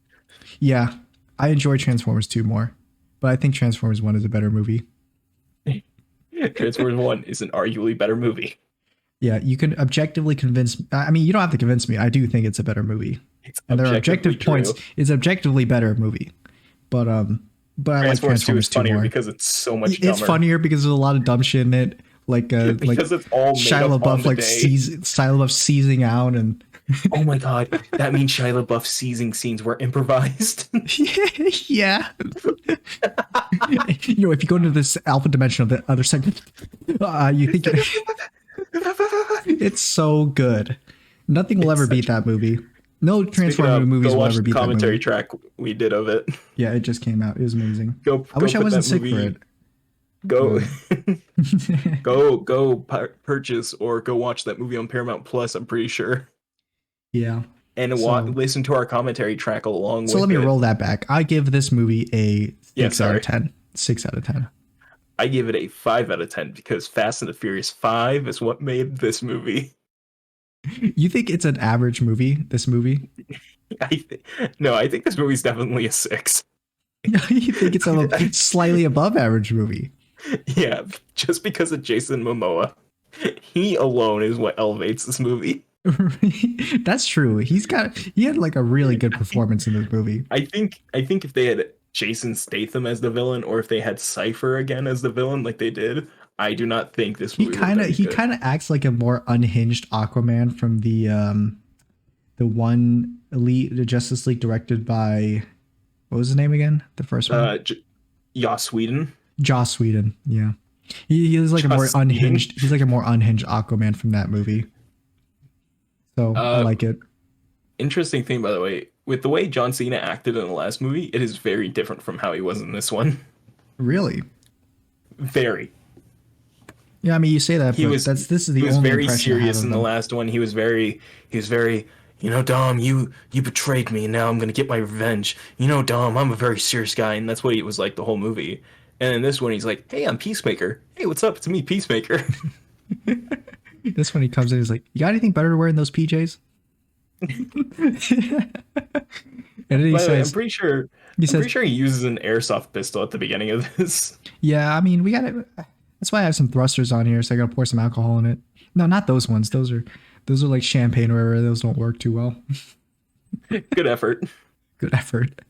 Yeah, I enjoy Transformers 2 more. But I think Transformers 1 is a better movie. Transformers 1 is an arguably better movie. Yeah, you can objectively convince. I mean, you don't have to convince me. I do think it's a better movie, It's and there are objective objectively points. true. It's objectively better movie, but I like Transformers 2 Transformers is 2 funnier more. because it's so much dumber. It's funnier because there's a lot of dumb shit in it, like Because it's all made Shia up on LaBeouf the like day. Shia LaBeouf seizing out, and Oh my god, that means Shia LaBeouf seizing scenes were improvised. yeah. You know, if you go into this alpha dimension of the other segment, you think it's so good. Nothing will ever beat that movie. No Transformers movies go will watch ever the beat that commentary movie. track we did of it. Yeah, it just came out. It was amazing. I wish I put wasn't that sick movie- for it. Go purchase or go watch that movie on Paramount Plus. I'm pretty sure, Yeah. and So- listen to our commentary track along. So with let me it. roll that back. I give this movie a 6 out sorry. of 10. 6 out of 10. I give it a 5 out of 10 because Fast and the Furious 5 is what made this movie. You think it's an average movie? This movie? No, I think this movie's definitely a 6. You think it's a slightly above average movie? Yeah, just because of Jason Momoa. He alone is what elevates this movie. That's true. He had like a really good performance in this movie. I think if they had Jason Statham as the villain, or if they had Cypher again as the villain, like they did, I do not think this movie. He kind of acts like a more unhinged Aquaman from the one the Justice League directed by, what was his name again? The first one. Joss Whedon. Joss Whedon. Yeah, he is like a more unhinged. He's like a more unhinged Aquaman from that movie. So I like it. Interesting thing, by the way, with the way John Cena acted in the last movie, it is very different from how he was in this one. Really? Very. Yeah, I mean, you say that, but this is the only impression I have. He was very serious in the last one. He was very, you know, Dom, you betrayed me, and now I'm gonna get my revenge. You know, Dom, I'm a very serious guy, and that's what he was like the whole movie. And in this one, he's like, hey, I'm Peacemaker. Hey, what's up? It's me, Peacemaker. This one, he comes in, he's like, you got anything better to wear in those PJs? And then he says, I'm pretty sure he uses an airsoft pistol at the beginning of this. Yeah, I mean, we got it. That's why I have some thrusters on here, so I gotta pour some alcohol in it. No, not those ones. Those are like champagne or whatever. Those don't work too well. Good effort. Good effort.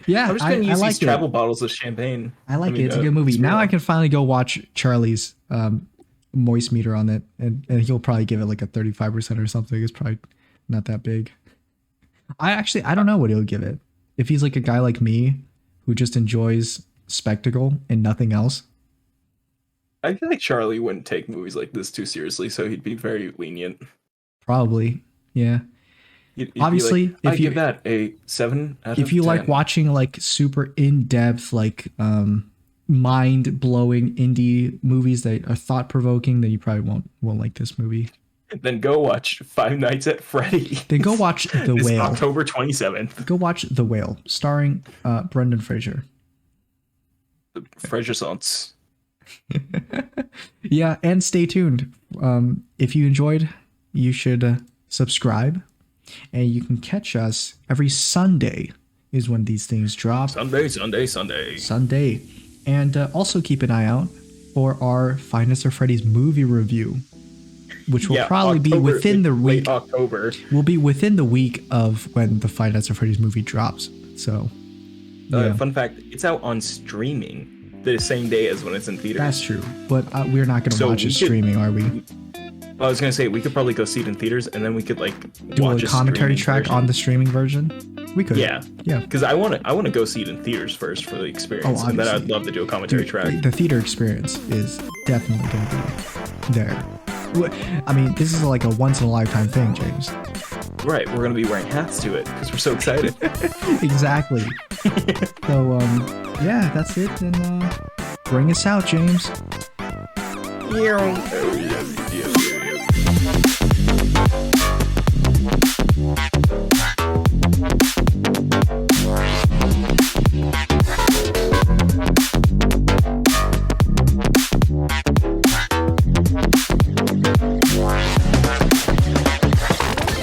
Yeah, I'm just gonna use these travel bottles of champagne. I like it. It's a good movie. Now I can finally go watch Charlie's moist meter on it, and he'll probably give it like a 35% or something. It's probably not that big. I don't know what he'll give it. If he's like a guy like me who just enjoys spectacle and nothing else. I feel like Charlie wouldn't take movies like this too seriously, so he'd be very lenient. Probably, yeah. You'd Obviously, like, if you give that a 7 out of 10. If you like watching like super in-depth, like mind-blowing indie movies that are thought-provoking, then you probably won't like this movie. Then go watch Five Nights at Freddy's. Then go watch The Whale. October 27th. Go watch The Whale, starring Brendan Fraser. The Fraser Sons. Yeah, and stay tuned. If you enjoyed, you should subscribe, and you can catch us every Sunday is when these things drop. Sunday. And also keep an eye out for our Five Nights at Freddy's movie review, which will probably be within the week. October. Will be within the week of when the Five Nights at Freddy's movie drops. So, yeah. Fun fact: it's out on streaming the same day as when it's in theaters. That's true, but we're not going to watch it streaming, are we? I was gonna say we could probably go see it in theaters, and then we could like do a commentary track on the streaming version. We could, yeah. Because I want to go see it in theaters first for the experience, and then I'd love to do a commentary track. The theater experience is definitely gonna be there. I mean, this is like a once in a lifetime thing, James. Right, we're gonna be wearing hats to it because we're so excited. Exactly. So yeah, that's it, and bring us out, James. Yeah.